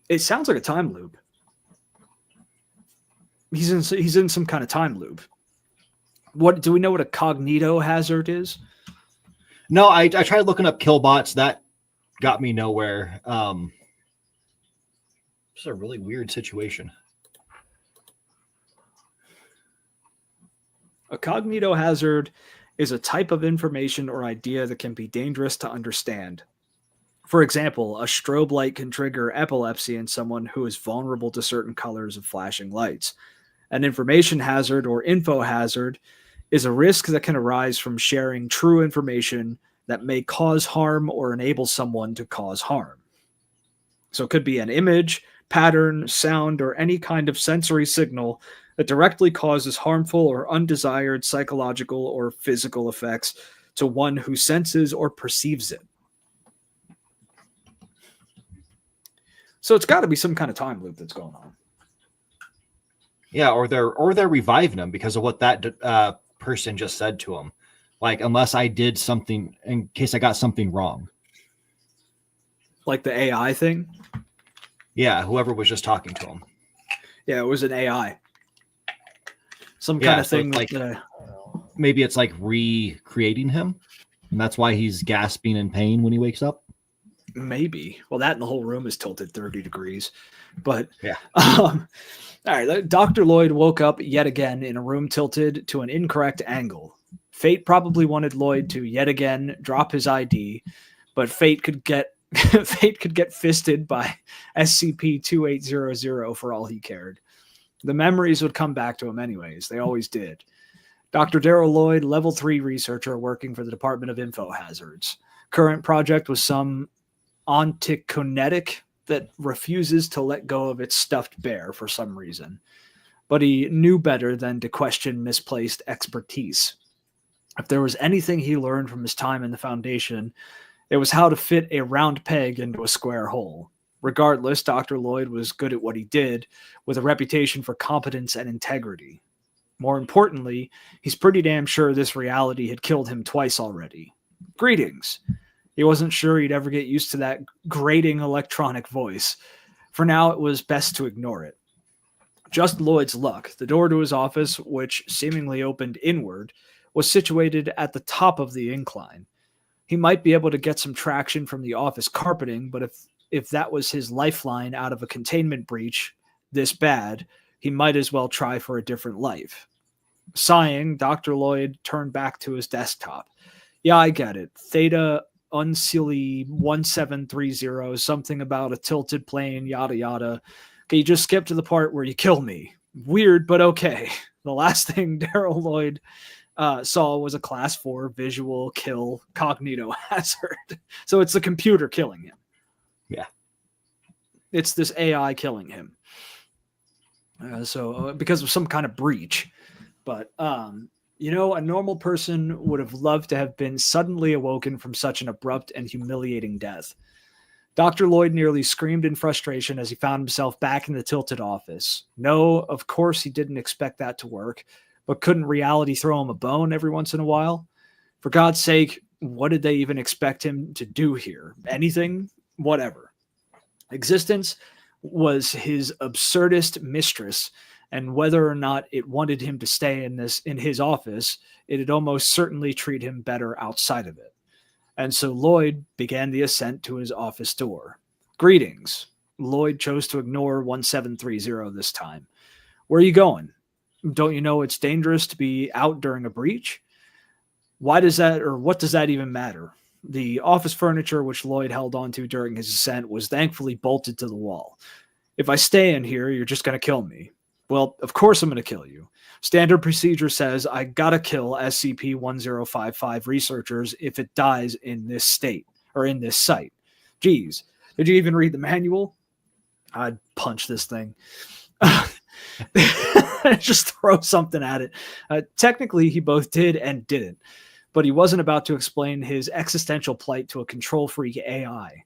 It sounds like a time loop. He's in some kind of time loop. What do we know what a cognito hazard is? No, I tried looking up killbots. That got me nowhere. It's a really weird situation. A cognito hazard is a type of information or idea that can be dangerous to understand. For example, a strobe light can trigger epilepsy in someone who is vulnerable to certain colors of flashing lights. An information hazard or info hazard is a risk that can arise from sharing true information that may cause harm or enable someone to cause harm. So it could be an image, pattern, sound, or any kind of sensory signal that directly causes harmful or undesired psychological or physical effects to one who senses or perceives it. So it's got to be some kind of time loop that's going on. Yeah, or they're reviving him because of what that person just said to him. Like, unless I did something, in case I got something wrong. Like the AI thing? Yeah, whoever was just talking to him. Yeah, it was an AI. Some kind of thing. Like, maybe it's like recreating him, and that's why he's gasping in pain when he wakes up. Maybe. Well, that and the whole room is tilted 30 degrees. But yeah. All right. Dr. Lloyd woke up yet again in a room tilted to an incorrect angle. Fate probably wanted Lloyd to yet again drop his ID, but fate could get fisted by SCP-2800 for all he cared. The memories would come back to him anyways. They always did. Dr. Darrell Lloyd, level 3 researcher working for the Department of Info Hazards. Current project was some ontokinetic that refuses to let go of its stuffed bear for some reason. But he knew better than to question misplaced expertise. If there was anything he learned from his time in the Foundation, it was how to fit a round peg into a square hole. Regardless, Dr. Lloyd was good at what he did, with a reputation for competence and integrity. More importantly, he's pretty damn sure this reality had killed him twice already. Greetings. He wasn't sure he'd ever get used to that grating electronic voice. For now, it was best to ignore it. Just Lloyd's luck. The door to his office, which seemingly opened inward, was situated at the top of the incline. He might be able to get some traction from the office carpeting, but if that was his lifeline out of a containment breach this bad, he might as well try for a different life. Sighing, Dr. Lloyd turned back to his desktop. Yeah, I get it. Theta Uncially 1730, something about a tilted plane, yada yada. Okay, you just skip to the part where you kill me. Weird, but okay. The last thing Daryl Lloyd saw was a class 4 visual kill cognito hazard. So it's the computer killing him. Yeah. It's this AI killing him. Because of some kind of breach. But, you know, a normal person would have loved to have been suddenly awoken from such an abrupt and humiliating death. Dr. Lloyd nearly screamed in frustration as he found himself back in the tilted office. No, of course he didn't expect that to work, but couldn't reality throw him a bone every once in a while? For God's sake, what did they even expect him to do here? Anything? Whatever. Existence was his absurdist mistress, and whether or not it wanted him to stay in his office, it'd almost certainly treat him better outside of it. And so Lloyd began the ascent to his office door. Greetings. Lloyd chose to ignore 1730 this time. Where are you going? Don't you know it's dangerous to be out during a breach? What does that even matter? The office furniture which Lloyd held onto during his ascent was thankfully bolted to the wall. If I stay in here, you're just going to kill me. Well, of course I'm going to kill you. Standard procedure says I gotta kill SCP-1055 researchers if it dies in this state, or in this site. Geez, did you even read the manual? I'd punch this thing. Just throw something at it. Technically, he both did and didn't, but he wasn't about to explain his existential plight to a control freak AI.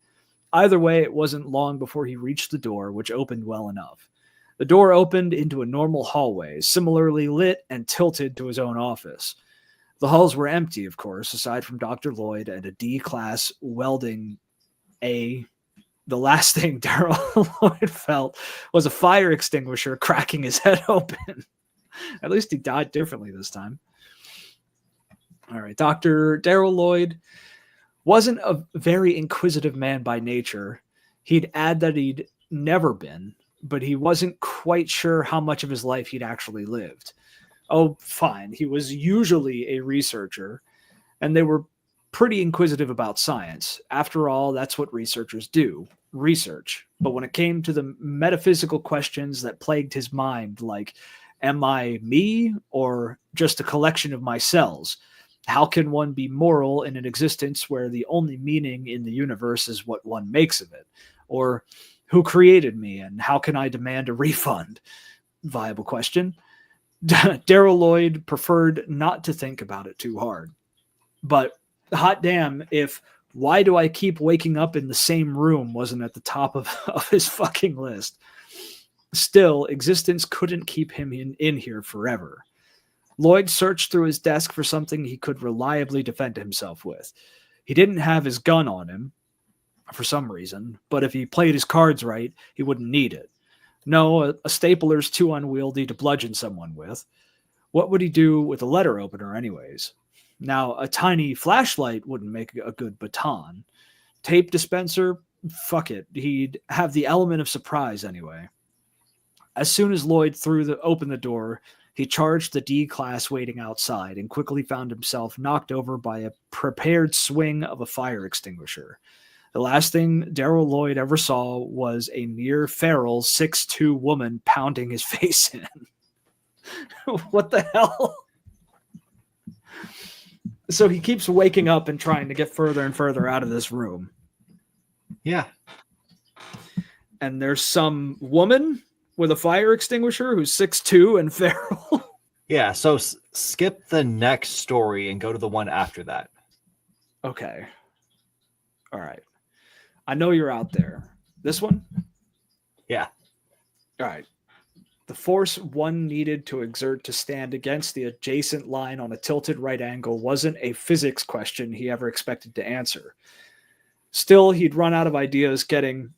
Either way, it wasn't long before he reached the door, which opened well enough. The door opened into a normal hallway, similarly lit and tilted to his own office. The halls were empty, of course, aside from Dr. Lloyd and a D-class welding A. The last thing Daryl Lloyd felt was a fire extinguisher cracking his head open. At least he died differently this time. All right, Dr. Daryl Lloyd wasn't a very inquisitive man by nature. He'd add that he'd never been, but he wasn't quite sure how much of his life he'd actually lived. Oh, fine. He was usually a researcher, and they were pretty inquisitive about science. After all, that's what researchers do, research. But when it came to the metaphysical questions that plagued his mind, like, am I me or just a collection of my cells? How can one be moral in an existence where the only meaning in the universe is what one makes of it? Or who created me and how can I demand a refund? Viable question. Daryl Lloyd preferred not to think about it too hard. But hot damn if why do I keep waking up in the same room wasn't at the top of his fucking list. Still, existence couldn't keep him in here forever. Lloyd searched through his desk for something he could reliably defend himself with. He didn't have his gun on him, for some reason, but if he played his cards right, he wouldn't need it. No, a stapler's too unwieldy to bludgeon someone with. What would he do with a letter opener anyways? Now, a tiny flashlight wouldn't make a good baton. Tape dispenser? Fuck it. He'd have the element of surprise anyway. As soon as Lloyd opened the door, he charged the D-class waiting outside and quickly found himself knocked over by a prepared swing of a fire extinguisher. The last thing Daryl Lloyd ever saw was a near feral 6'2" woman pounding his face in. What the hell? So he keeps waking up and trying to get further and further out of this room. Yeah. And there's some woman with a fire extinguisher who's 6'2" and feral. Yeah, so skip the next story and go to the one after that. Okay. All right. I know you're out there. This one? Yeah. All right. The force one needed to exert to stand against the adjacent line on a tilted right angle wasn't a physics question he ever expected to answer. Still, he'd run out of ideas getting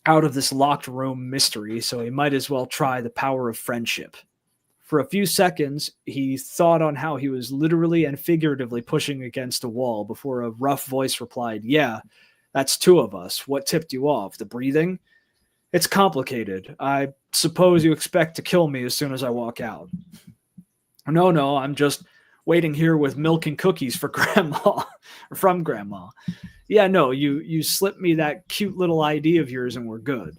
out of this locked room mystery, so he might as well try the power of friendship. For a few seconds, he thought on how he was literally and figuratively pushing against a wall before a rough voice replied, "Yeah, that's two of us. What tipped you off? The breathing? It's complicated. I suppose you expect to kill me as soon as I walk out." No, I'm just waiting here with milk and cookies for grandma, from grandma. Yeah, no, you slipped me that cute little ID of yours and we're good.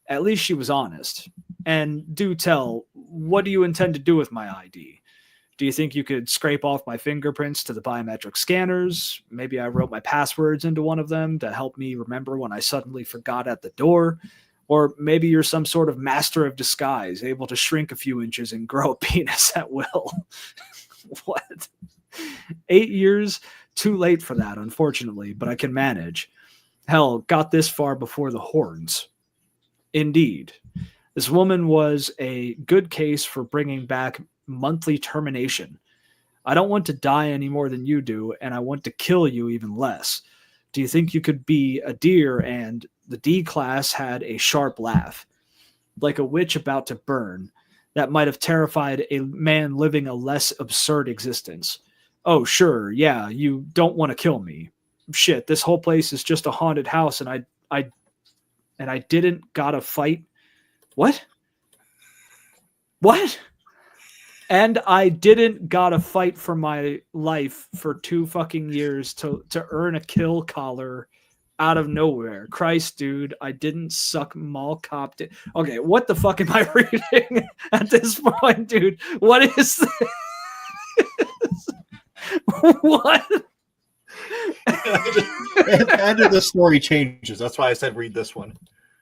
At least she was honest. And do tell, what do you intend to do with my ID? Do you think you could scrape off my fingerprints to the biometric scanners? Maybe I wrote my passwords into one of them to help me remember when I suddenly forgot at the door. Or maybe you're some sort of master of disguise, able to shrink a few inches and grow a penis at will. What? 8 years? Too late for that, unfortunately, but I can manage. Hell, got this far before the horns. Indeed. This woman was a good case for bringing back monthly termination. I don't want to die any more than you do, and I want to kill you even less. Do you think you could be a deer? And the D class had a sharp laugh, like a witch about to burn. That might have terrified a man living a less absurd existence. Oh, sure, yeah, you don't want to kill me. Shit, this whole place is just a haunted house, and I didn't gotta fight. What? What? And I didn't gotta fight for my life for 2 fucking years to earn a kill collar out of nowhere. Christ, dude, I didn't suck mall cop. Okay, what the fuck am I reading at this point, dude? What is this? What? The end of the story changes. That's why I said read this one.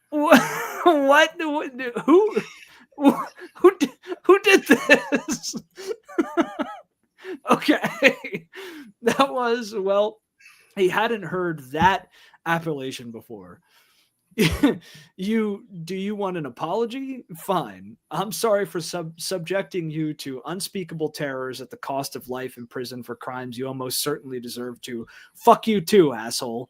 What? Who did this? Okay. That was, well, he hadn't heard that appellation before. Do you want an apology? Fine. I'm sorry for subjecting you to unspeakable terrors at the cost of life in prison for crimes you almost certainly deserve to. Fuck you too, asshole.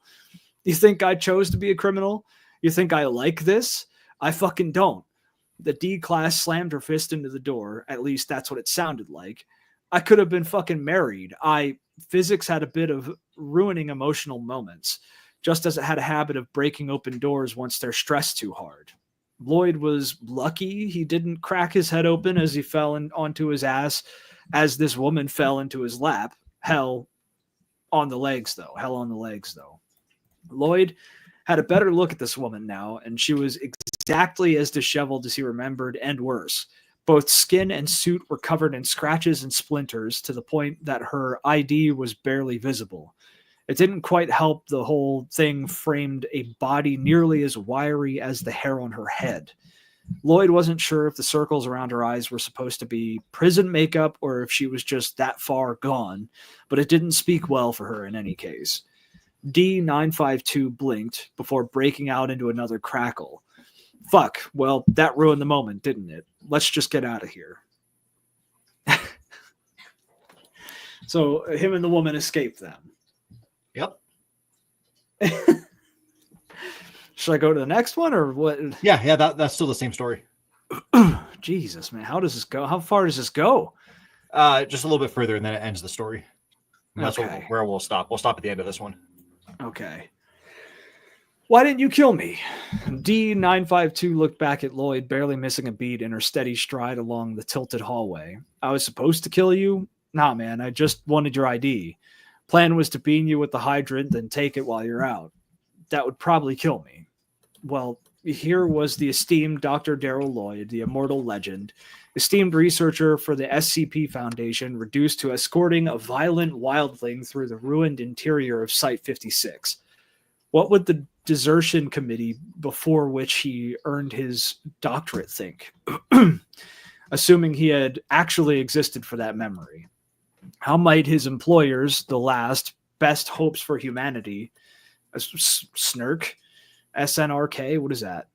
You think I chose to be a criminal? You think I like this? I fucking don't. The D class slammed her fist into the door. At least that's what it sounded like. I could have been fucking married. Physics had a bit of ruining emotional moments, just as it had a habit of breaking open doors once they're stressed too hard. Lloyd was lucky he didn't crack his head open as he fell onto his ass as this woman fell into his lap. Hell on the legs, though. Lloyd had a better look at this woman now, and she was exactly as disheveled as he remembered, and worse. Both skin and suit were covered in scratches and splinters to the point that her ID was barely visible. It didn't quite help the whole thing framed a body nearly as wiry as the hair on her head. Lloyd wasn't sure if the circles around her eyes were supposed to be prison makeup or if she was just that far gone, but it didn't speak well for her in any case. D952 blinked before breaking out into another crackle. Fuck, well, that ruined the moment, didn't it? Let's just get out of here. So him and the woman escaped them. Yep. Should I go to the next one or what? Yeah, that's still the same story. Jesus, man, how does this go? How far does this go? Just a little bit further, and then it ends the story. And that's Okay. where we'll stop. We'll stop at the end of this one. Okay. Why didn't you kill me? D952 looked back at Lloyd, barely missing a beat in her steady stride along the tilted hallway. I was supposed to kill you? Nah, man, I just wanted your ID. Plan was to beam you with the hydrant, then take it while you're out. That would probably kill me. Well, here was the esteemed Dr. Darrell Lloyd, the immortal legend, esteemed researcher for the SCP Foundation, reduced to escorting a violent wildling through the ruined interior of Site 56. What would the desertion committee before which he earned his doctorate think? Assuming he had actually existed for that memory. How might his employers, the last, best hopes for humanity, snark, SNRK, what is that?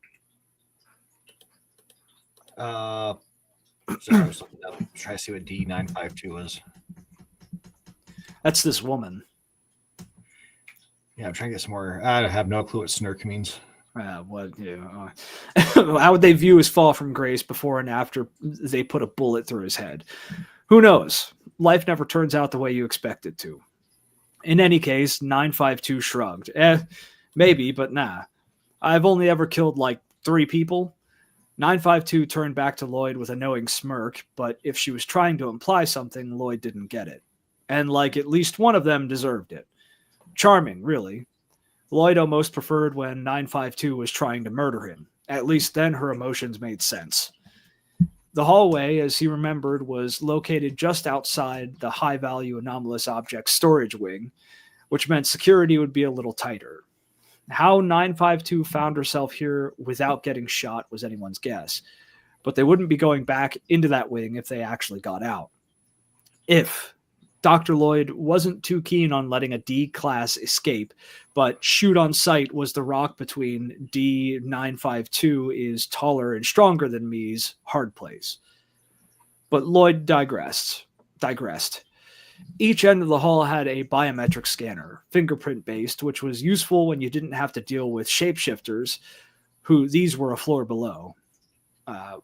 So I was trying to see what D952 was. That's this woman. Yeah, I'm trying to get some more. I have no clue what snark means. How would they view his fall from grace before and after they put a bullet through his head? Who knows? Life never turns out the way you expect it to. In any case, 952 shrugged. Maybe, but nah. I've only ever killed like 3 people. 952 turned back to Lloyd with a knowing smirk, but if she was trying to imply something, Lloyd didn't get it. And like at least one of them deserved it. Charming, really. Lloyd almost preferred when 952 was trying to murder him. At least then her emotions made sense. The hallway, as he remembered, was located just outside the high-value anomalous object storage wing, which meant security would be a little tighter. How 952 found herself here without getting shot was anyone's guess, but they wouldn't be going back into that wing if they actually got out. If Dr. Lloyd wasn't too keen on letting a D-class escape, but shoot on sight was the rock between D952 is taller and stronger than me's hard place. But Lloyd digressed. Each end of the hall had a biometric scanner, fingerprint-based, which was useful when you didn't have to deal with shapeshifters, who these were a floor below.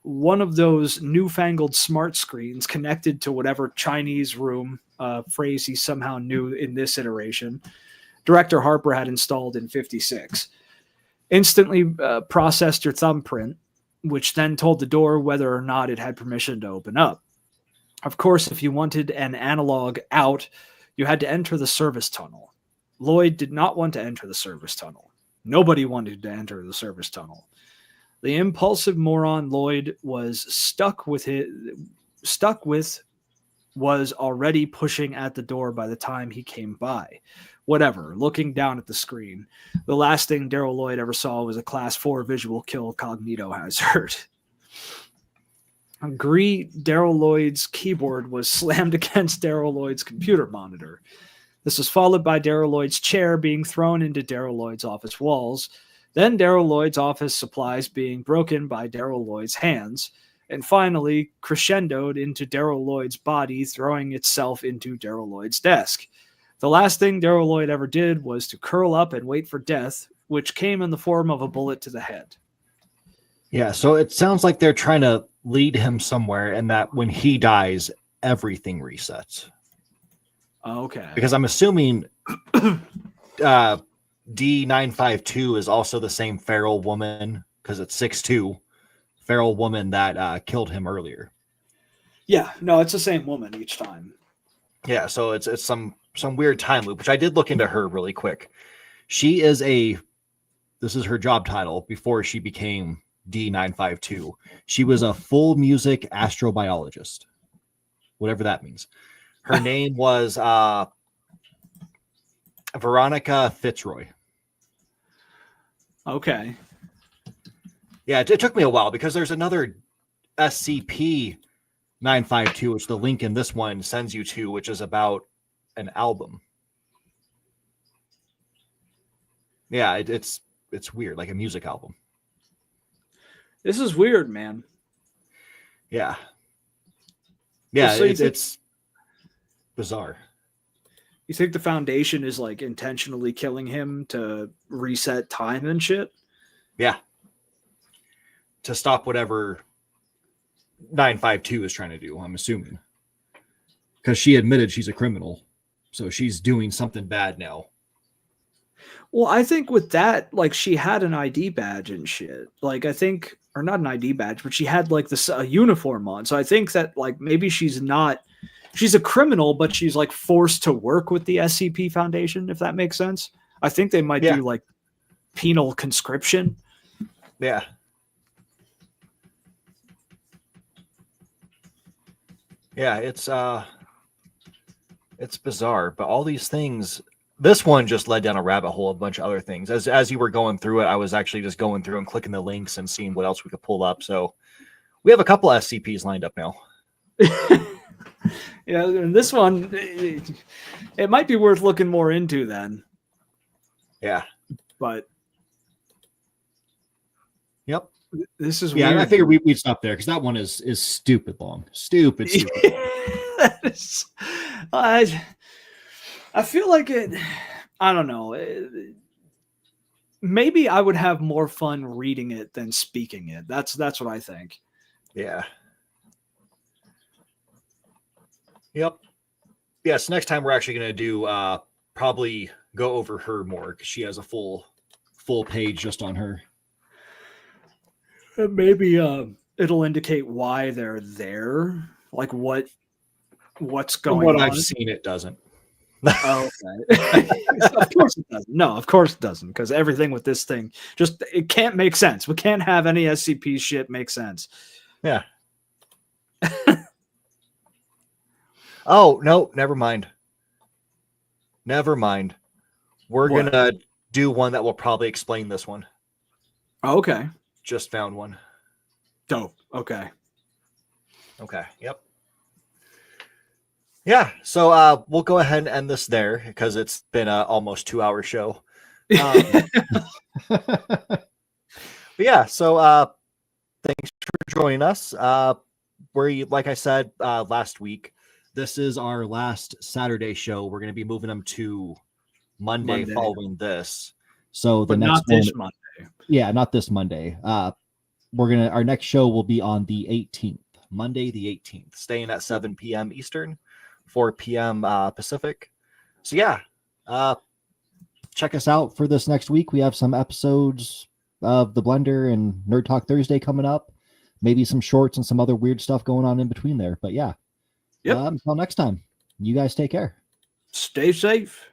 One of those newfangled smart screens connected to whatever Chinese room, phrase he somehow knew in this iteration, Director Harper had installed in 56. Instantly processed your thumbprint, which then told the door whether or not it had permission to open up. Of course, if you wanted an analog out, you had to enter the service tunnel. Lloyd did not want to enter the service tunnel. Nobody wanted to enter the service tunnel. The impulsive moron Lloyd was stuck with was already pushing at the door by the time he came by. Whatever, looking down at the screen. The last thing Daryl Lloyd ever saw was a Class 4 visual kill cognito hazard. Agree, Daryl Lloyd's keyboard was slammed against Daryl Lloyd's computer monitor. This was followed by Daryl Lloyd's chair being thrown into Daryl Lloyd's office walls, then Daryl Lloyd's office supplies being broken by Daryl Lloyd's hands, and finally crescendoed into Daryl Lloyd's body throwing itself into Daryl Lloyd's desk. The last thing Daryl Lloyd ever did was to curl up and wait for death, which came in the form of a bullet to the head. Yeah, so it sounds like they're trying to lead him somewhere, and that when he dies, everything resets. Okay. Because I'm assuming D952 is also the same feral woman, because it's 6'2", feral woman that killed him earlier. Yeah, no, it's the same woman each time. Yeah, so it's some weird time loop, which I did look into her really quick. She is this is her job title before she became D952. She was a full music astrobiologist, whatever that means. Her name was Veronica Fitzroy. Okay. Yeah, it took me a while because there's another SCP-952, which the link in this one sends you to, which is about an album. Yeah, it's weird, like a music album. This is weird, man. Yeah. Yeah, So it's bizarre. You think the Foundation is like intentionally killing him to reset time and shit? Yeah. To stop whatever 952 is trying to do, I'm assuming. Because she admitted she's a criminal. So she's doing something bad now. Well, I think with that, like, she had an ID badge and shit. Like, I think, or not an ID badge, but she had like this uniform on. So I think that like maybe she's a criminal, but she's like forced to work with the SCP Foundation, if that makes sense. I think they might do like penal conscription. Yeah. Yeah, it's bizarre, but all these things, this one just led down a rabbit hole of a bunch of other things. As you were going through it, I was actually just going through and clicking the links and seeing what else we could pull up. So we have a couple SCPs lined up now. Yeah, and this one, it might be worth looking more into then. Yeah. But yep. This is yeah. weird. I figured we'd stop there because that one is stupid long. Stupid. That is, I feel like it. I don't know. Maybe I would have more fun reading it than speaking it. That's what I think. Yeah. Yep. Yeah, so next time we're actually going to do probably go over her more because she has a full page just on her. Maybe it'll indicate why they're there, like what's From going what on. I've seen, it doesn't. Oh, okay. Of course it doesn't. No, of course it doesn't, because everything with this thing just it can't make sense. We can't have any SCP shit make sense. Yeah. Oh, no, never mind. Never mind. We're What? gonna do one that will probably explain this one. Okay. Just found one. Dope. Okay. Okay. Yep. Yeah. So we'll go ahead and end this there because it's been a almost 2-hour show. But yeah. So thanks for joining us. Like I said last week, this is our last Saturday show. We're going to be moving them to Monday. Following this. So the But next not this one, Monday. yeah, not this Monday. Our next show will be on the 18th, Monday the 18th, Staying at 7 p.m. Eastern, 4 p.m. Pacific. So yeah, check us out for this next week. We have some episodes of the Blender and Nerd Talk Thursday coming up. Maybe some shorts and some other weird stuff going on in between there. But yeah, Yep. Until next time, you guys take care. Stay safe.